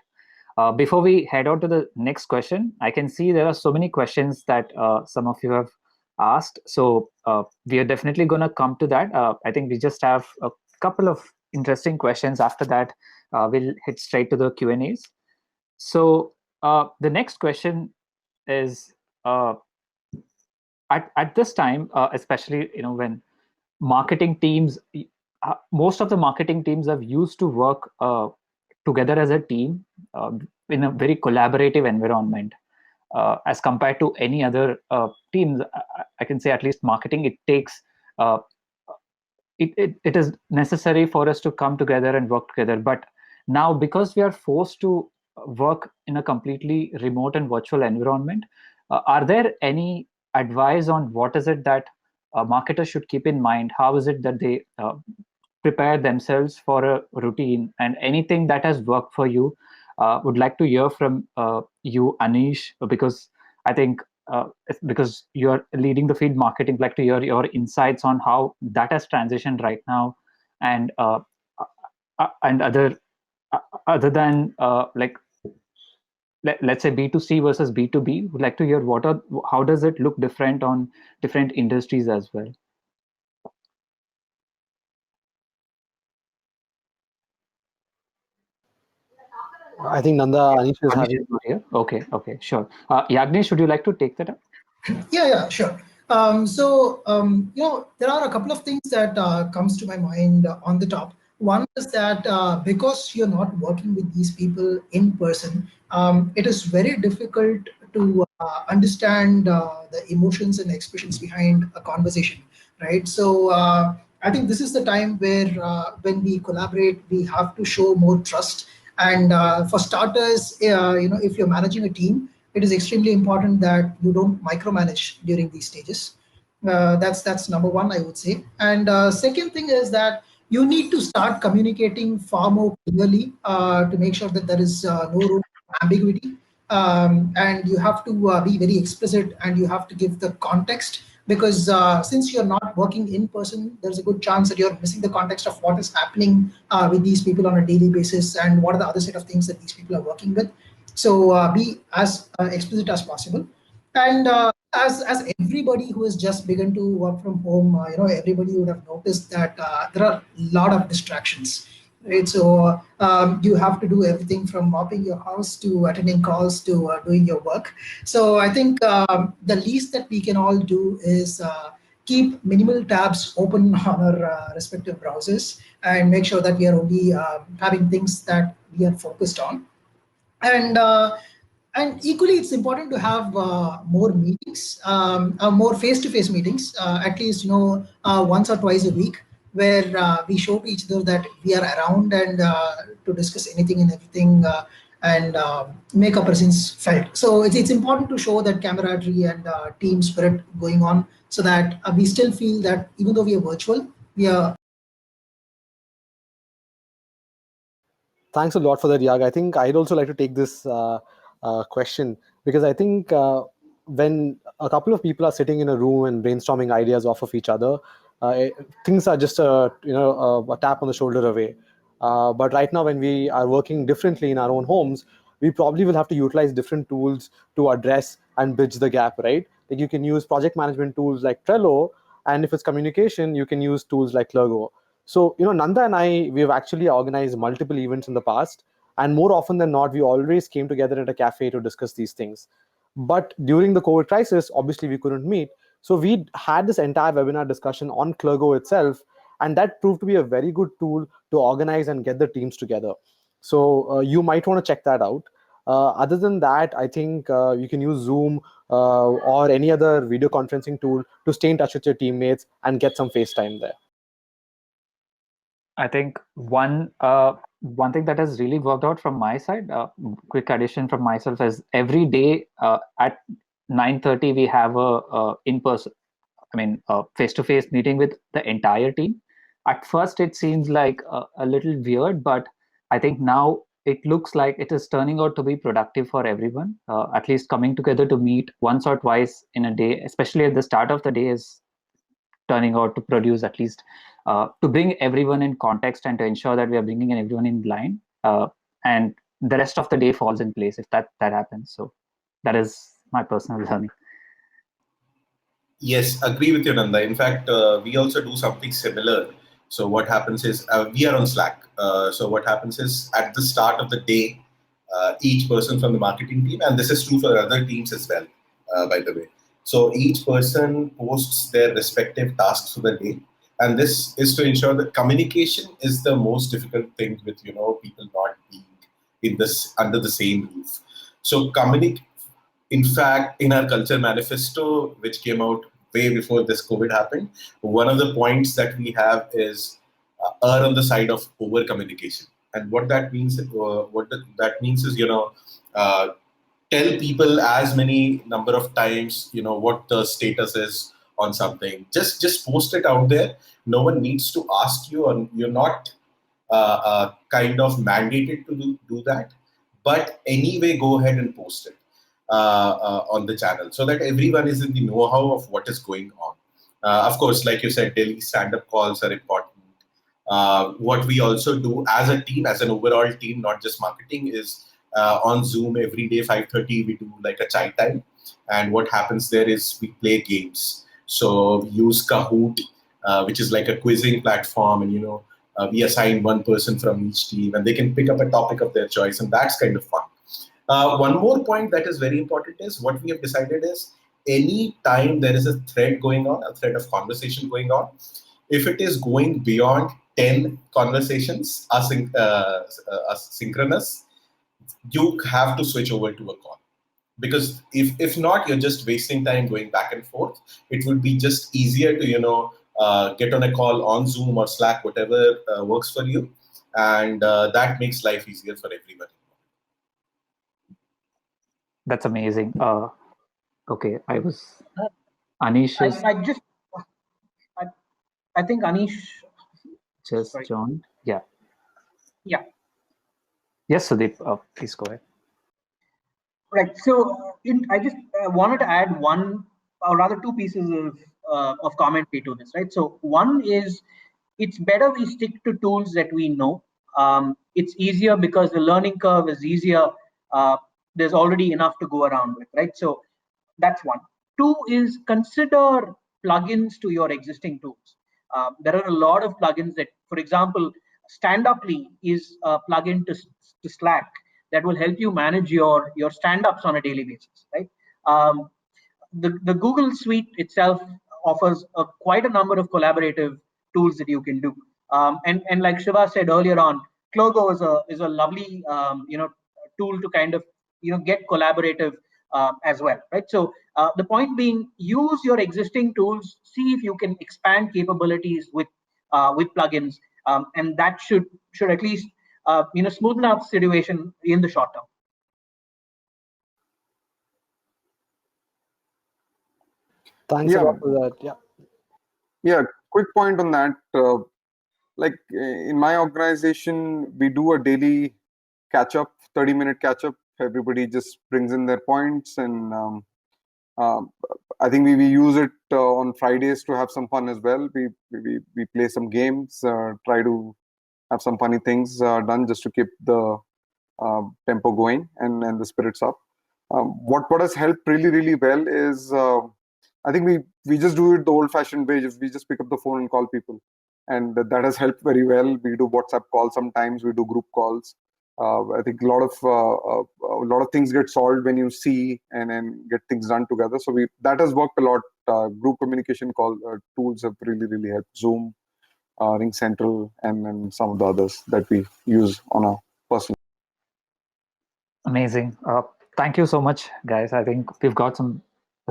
Speaker 6: Before we head on to the next question, I can see there are so many questions that some of you have asked. So we are definitely going to come to that. I think we just have a couple of interesting questions. After that, we'll hit straight to the Q&As. So the next question is, at this time, especially when marketing teams, most of the marketing teams have used to work together as a team in a very collaborative environment. As compared to any other teams, I can say at least marketing, it takes uh, it is necessary for us to come together and work together. But now, because we are forced to work in a completely remote and virtual environment, are there any advice on what is it that marketers should keep in mind? How is it that they prepare themselves for a routine, and anything that has worked for you? Would like to hear from you, Anish, because I think because you're leading the field marketing, I'd like to hear your insights on how that has transitioned right now, and other than like let's say B2C versus B2B. Would like to hear how does it look different on different industries as well.
Speaker 1: I think Nanda, Anish is
Speaker 6: Anish is not here. Okay, sure. Yagnesh, would you like to take that up?
Speaker 2: Yeah, sure. There are a couple of things that comes to my mind on the top. One is that because you're not working with these people in person, it is very difficult to understand the emotions and expressions behind a conversation, right? So I think this is the time where when we collaborate, we have to show more trust. And for starters, if you're managing a team, it is extremely important that you don't micromanage during these stages. That's number one, I would say. And second thing is that you need to start communicating far more clearly to make sure that there is no room for ambiguity. And you have to be very explicit, and you have to give the context, because since you're not working in person, there's a good chance that you're missing the context of what is happening with these people on a daily basis, and what are the other set of things that these people are working with. So be as explicit as possible. And as everybody who has just begun to work from home, everybody would have noticed that there are a lot of distractions, right? So you have to do everything from mopping your house to attending calls to doing your work. So I think the least that we can all do is keep minimal tabs open on our respective browsers, and make sure that we are only having things that we are focused on. And equally, it's important to have more meetings, more face-to-face meetings, at least once or twice a week, where we show to each other that we are around, and to discuss anything and everything, and make our presence felt. So it's important to show that camaraderie and team spirit going on, so that we still feel that even though we are virtual, we are.
Speaker 1: Thanks a lot for that, Yag. I think I'd also like to take this question, because I think when a couple of people are sitting in a room and brainstorming ideas off of each other, things are just a tap on the shoulder away. But right now, when we are working differently in our own homes, we probably will have to utilize different tools to address and bridge the gap, right? Like you can use project management tools like Trello, and if it's communication, you can use tools like Clergo. So, Nanda and I, we've actually organized multiple events in the past. And more often than not, we always came together at a cafe to discuss these things. But during the COVID crisis, obviously, we couldn't meet. So we had this entire webinar discussion on Clergo itself. And that proved to be a very good tool to organize and get the teams together. So you might want to check that out. Other than that, I think you can use Zoom or any other video conferencing tool to stay in touch with your teammates and get some FaceTime there.
Speaker 6: I think one thing that has really worked out from my side, quick addition from myself, is every day at 9:30 we have a in-person, face-to-face meeting with the entire team. At first, it seems like a little weird, but I think now it looks like it is turning out to be productive for everyone. At least coming together to meet once or twice in a day, especially at the start of the day, is turning out to produce at least to bring everyone in context and to ensure that we are bringing in everyone in line, and the rest of the day falls in place if that happens. So that is my personal learning.
Speaker 4: Yes, agree with you, Nanda. In fact, we also do something similar. So what happens is we are on Slack. So what happens is at the start of the day, each person from the marketing team, and this is true for other teams as well, by the way. So each person posts their respective tasks for the day, and this is to ensure that communication is the most difficult thing with people not being in this under the same roof. So in fact, in our culture manifesto, which came out way before this COVID happened, one of the points that we have is err on the side of over communication. And what that means, that means is, uh, tell people as many number of times, what the status is on something. Just post it out there. No one needs to ask you, or you're not kind of mandated to do that. But anyway, go ahead and post it on the channel so that everyone is in the know-how of what is going on. Of course, like you said, daily stand-up calls are important. What we also do as a team, as an overall team, not just marketing, is on Zoom every day, 5:30, we do like a chai time. And what happens there is we play games. So we use Kahoot, which is like a quizzing platform, and we assign one person from each team, and they can pick up a topic of their choice, and that's kind of fun. One more point that is very important is what we have decided is any time there is a thread going on, a thread of conversation going on, if it is going beyond 10 conversations asynchronous, you have to switch over to a call. Because if not, you're just wasting time going back and forth. It would be just easier to, get on a call on Zoom or Slack, whatever works for you. And that makes life easier for everybody.
Speaker 6: That's amazing. Okay, Anish is
Speaker 3: I just, I think Anish,
Speaker 6: just
Speaker 3: sorry.
Speaker 6: joined. Yeah.
Speaker 3: Yeah.
Speaker 6: Yes, Sudeep, please go ahead.
Speaker 3: Right. So I just wanted to add one, or rather two pieces of commentary to this. Right. So one is it's better we stick to tools that we know. It's easier because the learning curve is easier. There's already enough to go around with. Right. So that's one. Two is consider plugins to your existing tools. There are a lot of plugins that, for example, Standuply is a plugin to Slack that will help you manage your stand-ups on a daily basis, right? The Google Suite itself offers quite a number of collaborative tools that you can do. And like Shiva said earlier on, Clogo is a lovely tool to kind of get collaborative as well, right? So the point being, use your existing tools, see if you can expand capabilities with plugins, and that should at least smoothen out the situation in the short term.
Speaker 1: Thanks a lot for that. Yeah.
Speaker 5: Yeah, quick point on that. In my organization, we do a daily catch up, 30-minute catch up. Everybody just brings in their points, and I think we use it on Fridays to have some fun as well. We play some games, try to have some funny things done just to keep the tempo going and the spirits up. What has helped really well is I think we just do it the old-fashioned way. We just pick up the phone and call people, and that has helped very well. We do WhatsApp calls sometimes. We do group calls. I think a lot of things get solved when you see and get things done together. So that has worked a lot. Group communication call tools have really helped. Zoom, Ring Central, and some of the others that we use on a personal.
Speaker 6: Amazing. Thank you so much, guys. I think we've got some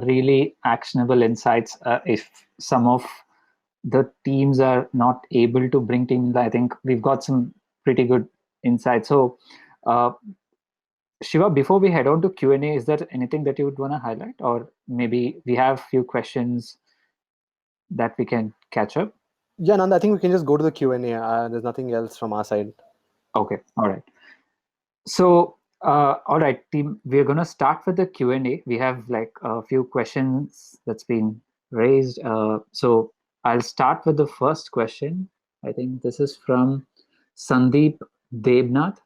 Speaker 6: really actionable insights. If some of the teams are not able to bring teams, I think we've got some pretty good insights. So, Shiva, before we head on to Q&A, is there anything that you would want to highlight? Or maybe we have a few questions that we can catch up?
Speaker 1: Yeah, Nanda, I think we can just go to the Q&A. There's nothing else from our side.
Speaker 6: Okay, all right. So, all right, team, we're going to start with the Q&A. We have like a few questions that's been raised. So I'll start with the first question. I think this is from Sandeep Devnath.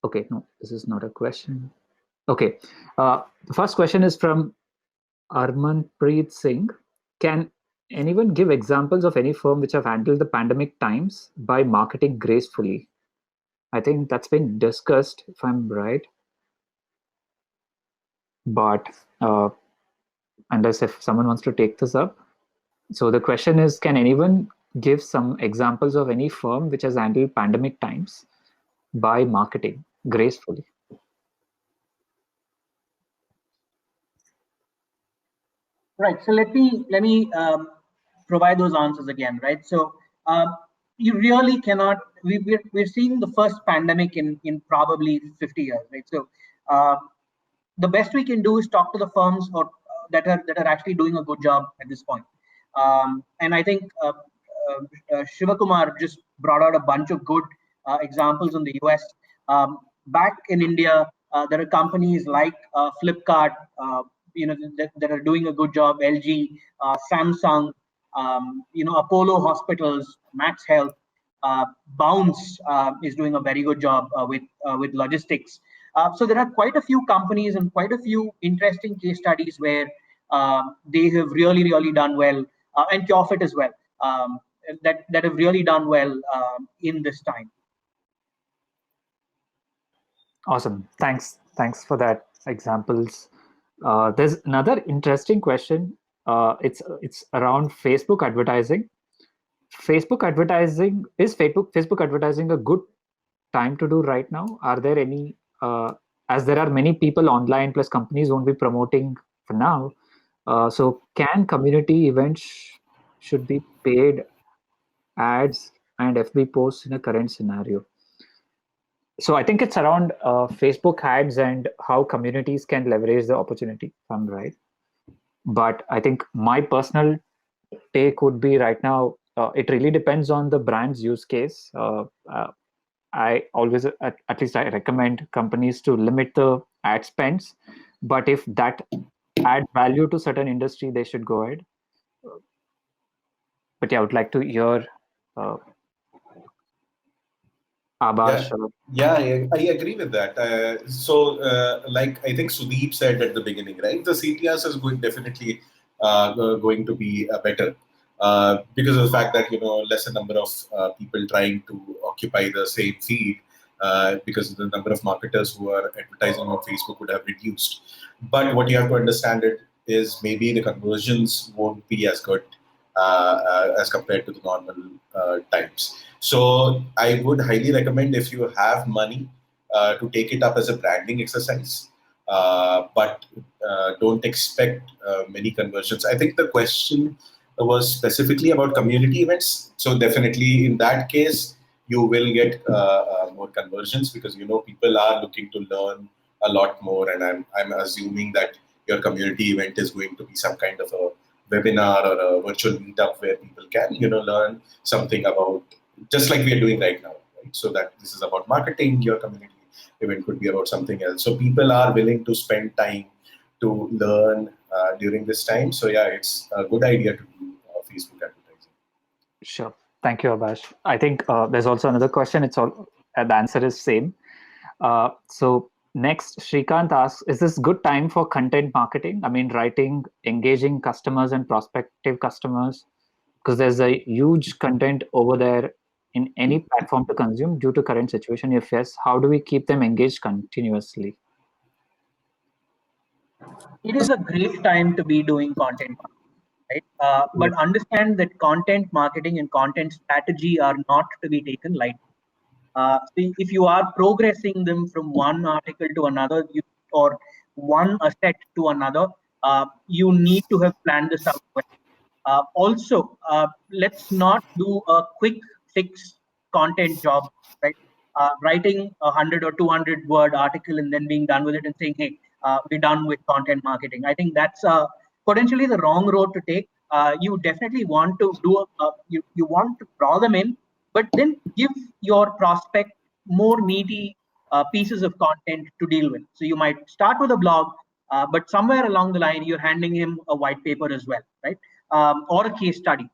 Speaker 6: Okay, no, this is not a question. Okay, the first question is from Armanpreet Singh. Can anyone give examples of any firm which have handled the pandemic times by marketing gracefully? I think that's been discussed, if I'm right. But unless if someone wants to take this up. So the question is, can anyone give some examples of any firm which has handled pandemic times by marketing gracefully?
Speaker 3: Right. So let me provide those answers again. Right. So you really cannot. We're seeing the first pandemic in probably 50 years. Right. So uh, the best we can do is talk to the firms that are actually doing a good job at this point. And I think Shivakumar just brought out a bunch of good examples in the US. Back in India, there are companies like Flipkart, that are doing a good job. LG, Samsung, Apollo Hospitals, Max Health, Bounce is doing a very good job with logistics. So there are quite a few companies and quite a few interesting case studies where they have really done well, and Curefit as well, that have really done well in this time.
Speaker 6: Awesome. Thanks for that examples. There's another interesting question. It's around Facebook advertising. Facebook advertising a good time to do right now? Are there any, as there are many people online, plus companies won't be promoting for now. So can community events should be paid ads and FB posts in a current scenario? So I think it's around Facebook ads and how communities can leverage the opportunity, if I'm right. But I think my personal take would be right now, it really depends on the brand's use case. I always, at least I recommend companies to limit the ad spends. But if that add value to certain industry, they should go ahead. But yeah, I would like to hear uh, Abhash.
Speaker 4: Yeah, I agree with that. Like I think Sudeep said at the beginning, right? The CTRs is definitely going to be better because of the fact that lesser number of people trying to occupy the same feed because the number of marketers who are advertising on Facebook would have reduced. But what you have to understand is maybe the conversions won't be as good as compared to the normal times. So I would highly recommend, if you have money, to take it up as a branding exercise, but don't expect many conversions. I think the question was specifically about community events. So definitely in that case, you will get more conversions because people are looking to learn a lot more, and I'm assuming that your community event is going to be some kind of a webinar or a virtual meetup where people can learn something about, just like we are doing right now, right? So that this is about marketing. Your community event could be about something else. So people are willing to spend time to learn during this time. So yeah, it's a good idea to do Facebook advertising.
Speaker 6: Sure. Thank you, Abhash. I think there's also another question. The answer is same. So next, Shrikant asks, is this good time for content marketing? I mean, writing, engaging customers and prospective customers, because there's a huge content over there in any platform to consume due to current situation. If yes, how do we keep them engaged continuously?
Speaker 3: It is a great time to be doing content marketing, right? But understand that content marketing and content strategy are not to be taken lightly. So if you are progressing them from one article to another, or one asset to another, you need to have planned this out well. Also, let's not do a quick fix content job, right? Writing 100 or 200 word article and then being done with it and saying, "Hey, we're done with content marketing." I think that's potentially the wrong road to take. You definitely want to you want to draw them in, but then give your prospect more meaty pieces of content to deal with. So you might start with a blog, but somewhere along the line, you're handing him a white paper as well, right? Or a case study.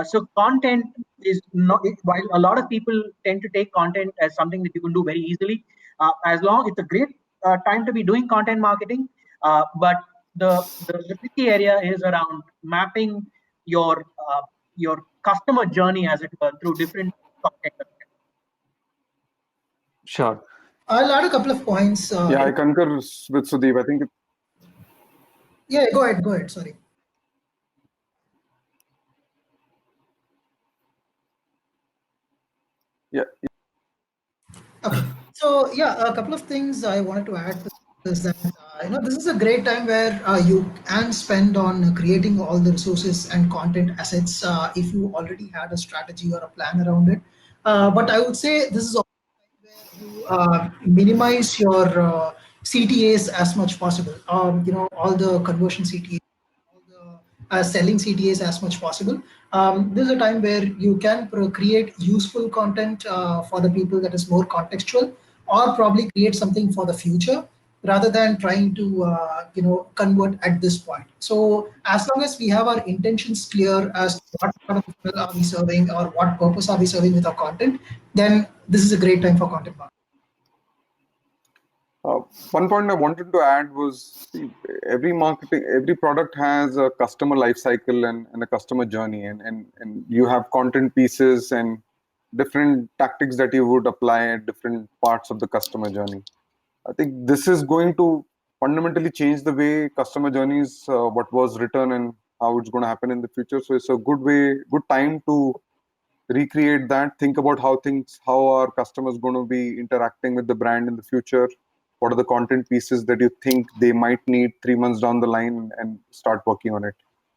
Speaker 3: So content is not, while a lot of people tend to take content as something that you can do very easily, as long it's a great time to be doing content marketing, but the tricky area is around mapping your your customer journey, as it were, through different content.
Speaker 6: Sure.
Speaker 2: I'll add a couple of points.
Speaker 5: Yeah, I concur with Sudeep. I think
Speaker 2: Yeah, go ahead. Go ahead. Sorry.
Speaker 5: yeah,
Speaker 2: Okay. So yeah, a couple of things I wanted to add to this, that this is a great time where you can spend on creating all the resources and content assets if you already had a strategy or a plan around it. But I would say this is also where you minimize your CTAs as much possible. All the conversion CTAs, all the selling CTAs as much possible. This is a time where you can create useful content for the people that is more contextual, or probably create something for the future rather than trying to convert at this point. So as long as we have our intentions clear as to what part of the funnel are we serving or what purpose are we serving with our content, then this is a great time for content marketing.
Speaker 5: Uh, one point I wanted to add was, see, every product has a customer life cycle and a customer journey, and you have content pieces and different tactics that you would apply at different parts of the customer journey. I think this is going to fundamentally change the way customer journeys, what was written and how it's going to happen in the future. So it's a good time to recreate that. Think about how our customers going to be interacting with the brand in the future. What are the content pieces that you think they might need 3 months down the line, and start working on it.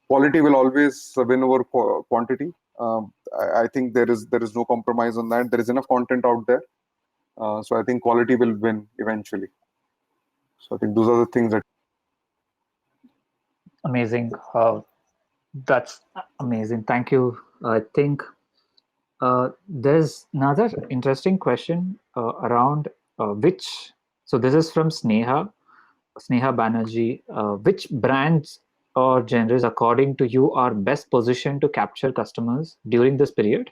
Speaker 5: Quality will always win over quantity. I think there is no compromise on that. There is enough content out there. So I think quality will win eventually. So I think those are the things that.
Speaker 6: Amazing. That's amazing. Thank you. I think there's another interesting question around which. So this is from Sneha Banerjee. Which brands or genres, according to you, are best positioned to capture customers during this period?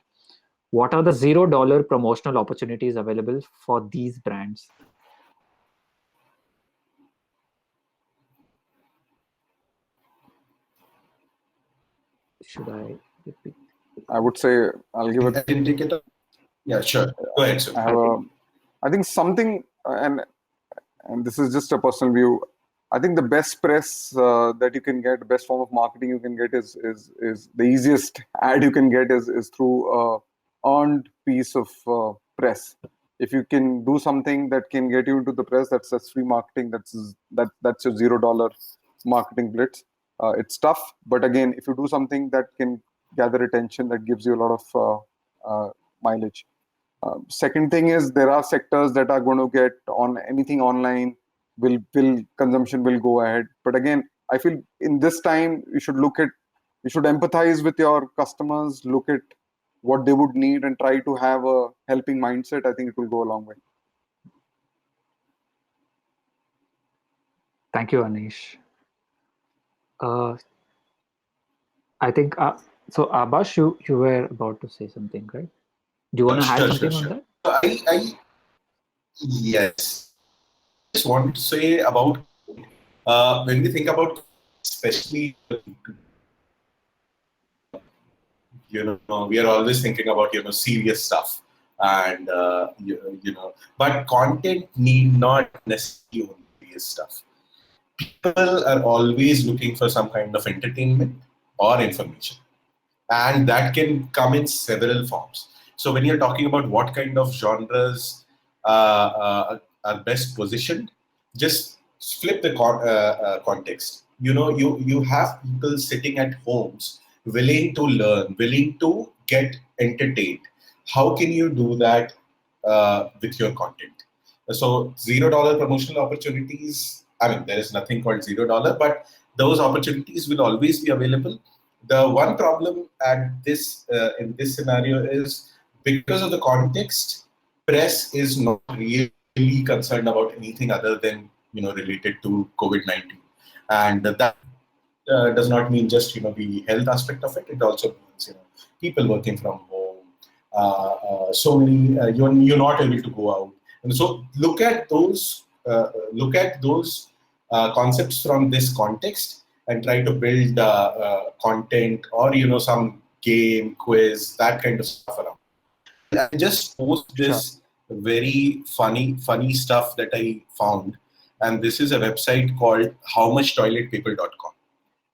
Speaker 6: What are the $0 promotional opportunities available for these brands? Should I repeat?
Speaker 5: I would say I'll give it.
Speaker 4: I can take it up. Yeah, sure. Go ahead, sir.
Speaker 5: I think something, and this is just a personal view. I think the best press that you can get, the best form of marketing you can get is the easiest ad you can get is through a earned piece of press. If you can do something that can get you into the press, that's free marketing. That's your $0 marketing blitz. It's tough, but again, if you do something that can gather attention, that gives you a lot of mileage. Second thing is, there are sectors that are going to get on anything online. Consumption will go ahead. But again, I feel in this time you should empathize with your customers, look at what they would need, and try to have a helping mindset. I think it will go a long way.
Speaker 6: Thank you, Anish. I think so. Abhash, you were about to say something, right? Do you want to add something on that?
Speaker 4: Yes. I just want to say about when we think about, especially, we are always thinking about serious stuff, and but content need not necessarily only serious stuff. People are always looking for some kind of entertainment or information, and that can come in several forms. So when you're talking about what kind of genres are best positioned, just flip the context. You have people sitting at homes willing to learn, willing to get entertained. How can you do that with your content? So $0 promotional opportunities, I mean, there is nothing called $0, but those opportunities will always be available. The one problem at this in this scenario is, because of the context, press is not really concerned about anything other than related to COVID-19, and that does not mean just the health aspect of it. It also restrictions, people working from home, so many, you're not able to go out. And so look at those concepts from this context and try to build content or, some game, quiz, that kind of stuff around. I just post this very funny stuff that I found. And this is a website called howmuchtoiletpaper.com.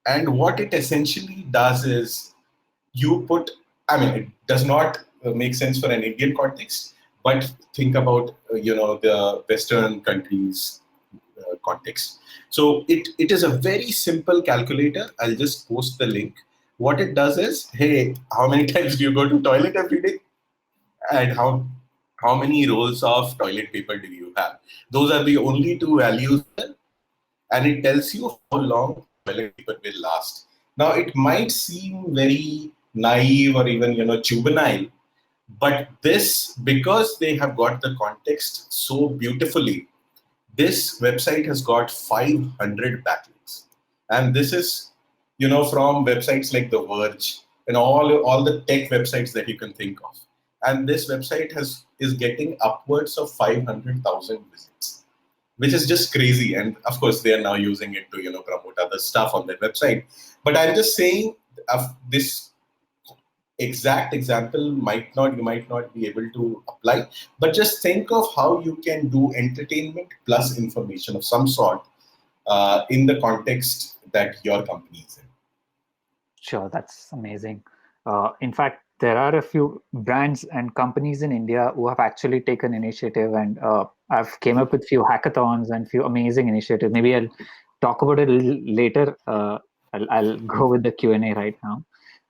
Speaker 4: And what it essentially does is it does not make sense for an Indian context, but think about, the Western countries context. So it is a very simple calculator. I'll just post the link. What it does is, hey, how many times do you go to toilet every day? And how many rolls of toilet paper do you have? Those are the only two values, and it tells you how long toilet paper will last. Now, it might seem very naive or even juvenile, but this, because they have got the context so beautifully, this website has got 500 backlinks, and this is from websites like The Verge and all the tech websites that you can think of. And this website is getting upwards of 500,000 visits, which is just crazy. And of course, they are now using it to promote other stuff on their website. But I'm just saying, this exact example you might not be able to apply. But just think of how you can do entertainment plus information of some sort in the context that your company is in.
Speaker 6: Sure, that's amazing. In fact, there are a few brands and companies in India who have actually taken initiative, and I've came up with few hackathons and few amazing initiatives. Maybe I'll talk about it a little later. I'll go with the Q&A right now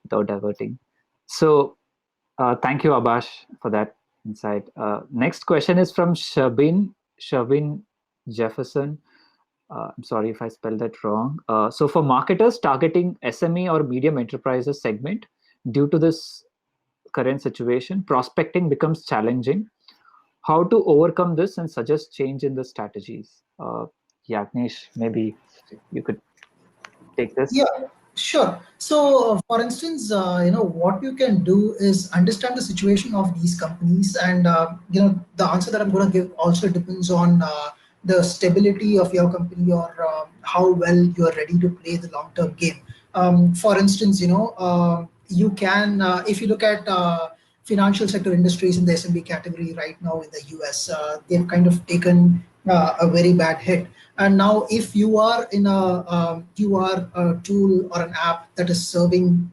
Speaker 6: without diverting. So thank you, Abhash, for that insight. Next question is from Shabin Jefferson. I'm sorry if I spelled that wrong. So for marketers targeting SME or medium enterprises segment, due to this current situation, prospecting becomes challenging. How to overcome this and suggest change in the strategies? Yagnesh, maybe you could take this.
Speaker 2: Yeah, sure. So, for instance, what you can do is understand the situation of these companies, and the answer that I'm going to give also depends on the stability of your company, or how well you are ready to play the long-term game. For instance, you can, if you look at financial sector industries in the SMB category right now in the US, they've kind of taken a very bad hit. And now, if you are in a tool or an app that is serving,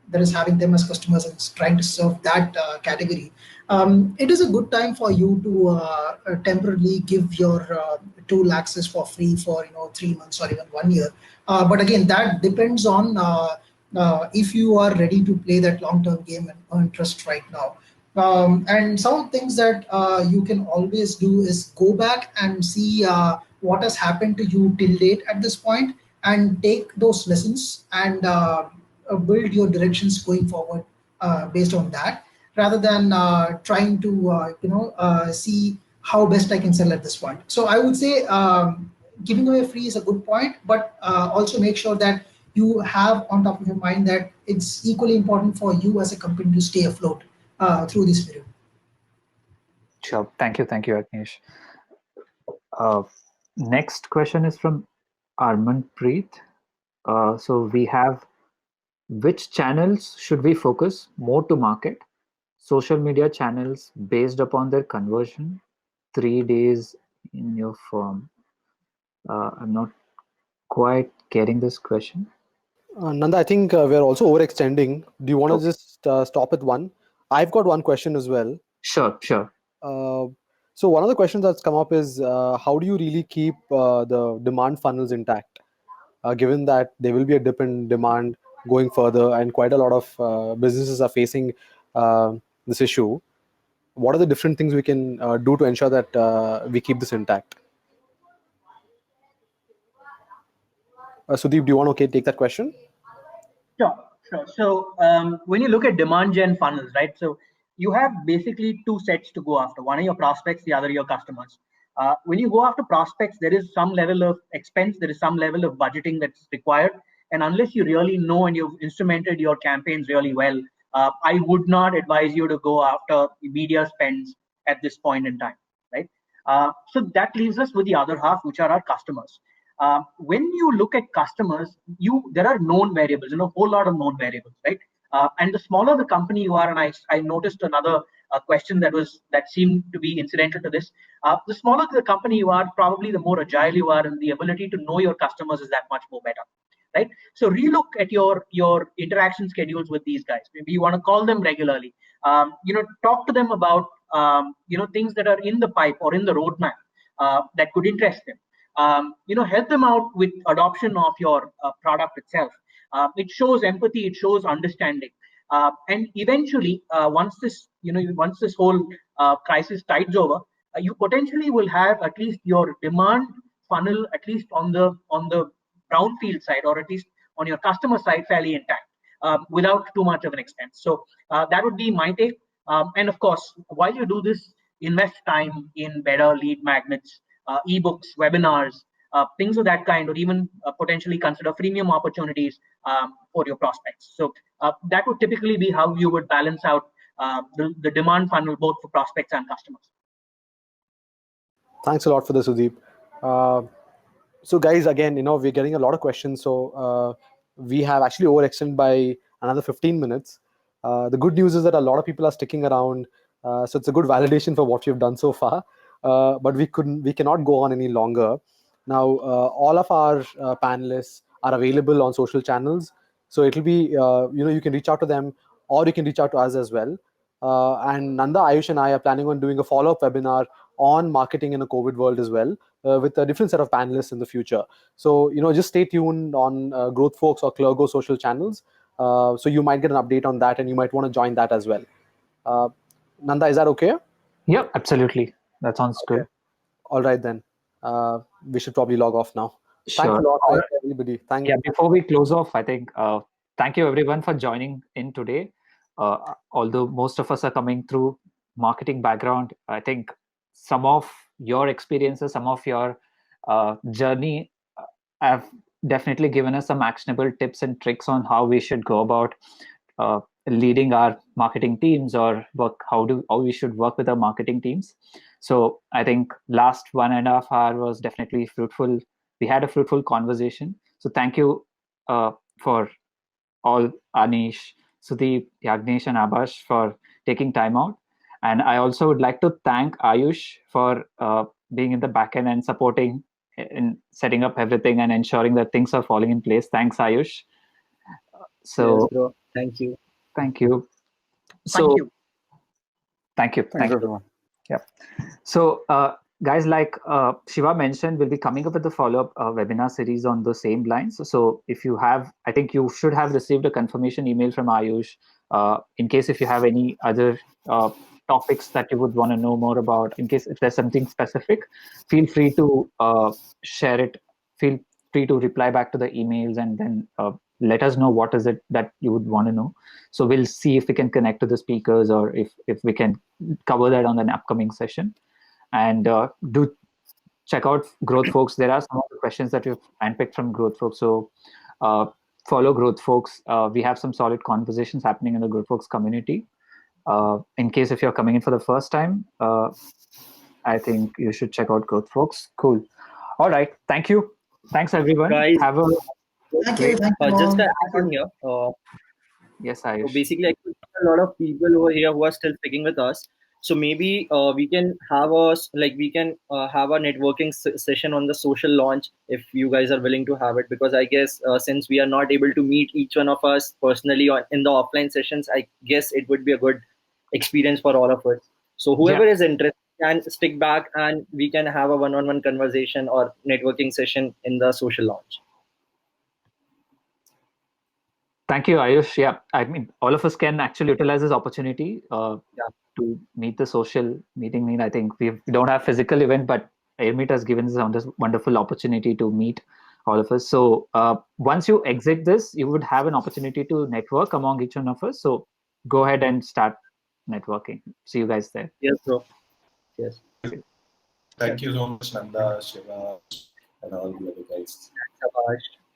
Speaker 2: that is having them as customers and is trying to serve that category, it is a good time for you to temporarily give your tool access for free for 3 months or even 1 year. But again, that depends on if you are ready to play that long-term game and earn trust right now. And some of the things that you can always do is go back and see what has happened to you till date at this point, and take those lessons and build your directions going forward based on that, rather than trying to see how best I can sell at this point. So I would say giving away free is a good point, but also make sure that you have on top of your mind that it's equally important for you as a company to stay afloat through this period.
Speaker 6: Sure. Thank you, Agnesh. Next question is from Arman Preet. So we have, which channels should we focus more to market? Social media channels based upon their conversion, 3 days in your firm. I'm not quite getting this question.
Speaker 1: Nanda, I think we're also overextending. Do you want to just stop at one? I've got one question as well.
Speaker 6: Sure.
Speaker 1: So one of the questions that's come up is, how do you really keep the demand funnels intact, given that there will be a dip in demand going further, and quite a lot of businesses are facing this issue? What are the different things we can do to ensure that we keep this intact? Sudeep, do you want to take that question?
Speaker 3: Sure. So when you look at demand gen funnels, right? So you have basically two sets to go after. One are your prospects, the other are your customers. When you go after prospects, there is some level of expense, there is some level of budgeting that's required. And unless you really know and you've instrumented your campaigns really well, I would not advise you to go after media spends at this point in time, right? So that leaves us with the other half, which are our customers. When you look at customers, there are known variables, a whole lot of known variables, right? And the smaller the company you are, and I noticed another question that seemed to be incidental to this. The smaller the company you are, probably the more agile you are, and the ability to know your customers is that much more better, right? So relook at your interaction schedules with these guys. Maybe you want to call them regularly. Talk to them about things that are in the pipe or in the roadmap that could interest them. Help them out with adoption of your product itself. It shows empathy, it shows understanding, and eventually, once this whole crisis tides over, you potentially will have at least your demand funnel, at least on the brownfield side, or at least on your customer side, fairly intact, without too much of an expense. So that would be my take. And of course, while you do this, invest time in better lead magnets, ebooks, webinars, things of that kind, or even potentially consider freemium opportunities for your prospects. So that would typically be how you would balance out the demand funnel, both for prospects and customers.
Speaker 1: Thanks a lot for this, Sudeep. So guys, again, we're getting a lot of questions. So we have actually overextended by another 15 minutes. The good news is that a lot of people are sticking around. So it's a good validation for what we've done so far. But we cannot go on any longer. Now, all of our panelists are available on social channels. So it'll be, you can reach out to them, or you can reach out to us as well. And Nanda, Ayush, and I are planning on doing a follow-up webinar on marketing in a COVID world as well, with a different set of panelists in the future. So, just stay tuned on Growth Folks or Clergo social channels. So you might get an update on that, and you might want to join that as well. Nanda, is that okay?
Speaker 6: Yeah, absolutely. That sounds
Speaker 1: Okay.
Speaker 6: good.
Speaker 1: All right, then. We should probably log off now.
Speaker 6: Sure.
Speaker 1: Thanks a lot,
Speaker 6: All right.
Speaker 1: everybody.
Speaker 6: Before we close off, I think thank you everyone for joining in today. Although most of us are coming through marketing background, I think some of your experiences, some of your journey have definitely given us some actionable tips and tricks on how we should go about leading our marketing teams, or how we should work with our marketing teams. So I think last 1.5 hours was definitely fruitful. We had a fruitful conversation. So thank you for all, Anish, Sudeep, Yagnesh, and Abhash, for taking time out. And I also would like to thank Ayush for being in the back end and supporting in setting up everything and ensuring that things are falling in place. Thanks, Ayush. So
Speaker 7: yes, bro. Thank you.
Speaker 6: Thank you.
Speaker 3: Thank you.
Speaker 6: Thank you.
Speaker 5: Thanks, everyone.
Speaker 6: Yeah. So, guys, like Shiva mentioned, we'll be coming up with the follow-up webinar series on the same lines. So if you have, I think you should have received a confirmation email from Ayush. In case if you have any other topics that you would want to know more about, in case if there's something specific, feel free to share it. Feel free to reply back to the emails, and then let us know what is it that you would want to know. So we'll see if we can connect to the speakers, or if we can cover that on an upcoming session. And do check out Growth Folks. There are some of the questions that we've handpicked from Growth Folks. So follow Growth Folks. We have some solid conversations happening in the Growth Folks community. In case if you're coming in for the first time, I think you should check out Growth Folks. Cool. All right. Thank you. Thanks, everyone.
Speaker 7: Guys,
Speaker 6: Have a
Speaker 2: Thank you. Thank you.
Speaker 7: just
Speaker 2: all.
Speaker 7: to add on here,
Speaker 6: yes,
Speaker 7: so
Speaker 6: Ayush.
Speaker 7: basically, I think a lot of people over here who are still sticking with us. So maybe we can have have a networking session on the social launch if you guys are willing to have it. Because I guess since we are not able to meet each one of us personally in the offline sessions, I guess it would be a good experience for all of us. So whoever is interested can stick back, and we can have a one-on-one conversation or networking session in the social launch.
Speaker 6: Thank you, Ayush. Yeah, I mean, all of us can actually utilize this opportunity to meet the social meeting. I think we don't have physical event, but Airmeet has given us this wonderful opportunity to meet all of us. So once you exit this, you would have an opportunity to network among each one of us. So go ahead and start networking. See you guys there.
Speaker 7: Yes, bro. Yes.
Speaker 4: Thank you so much, Nanda, Shiva, and all the other guys.
Speaker 7: Thanks, Abhash.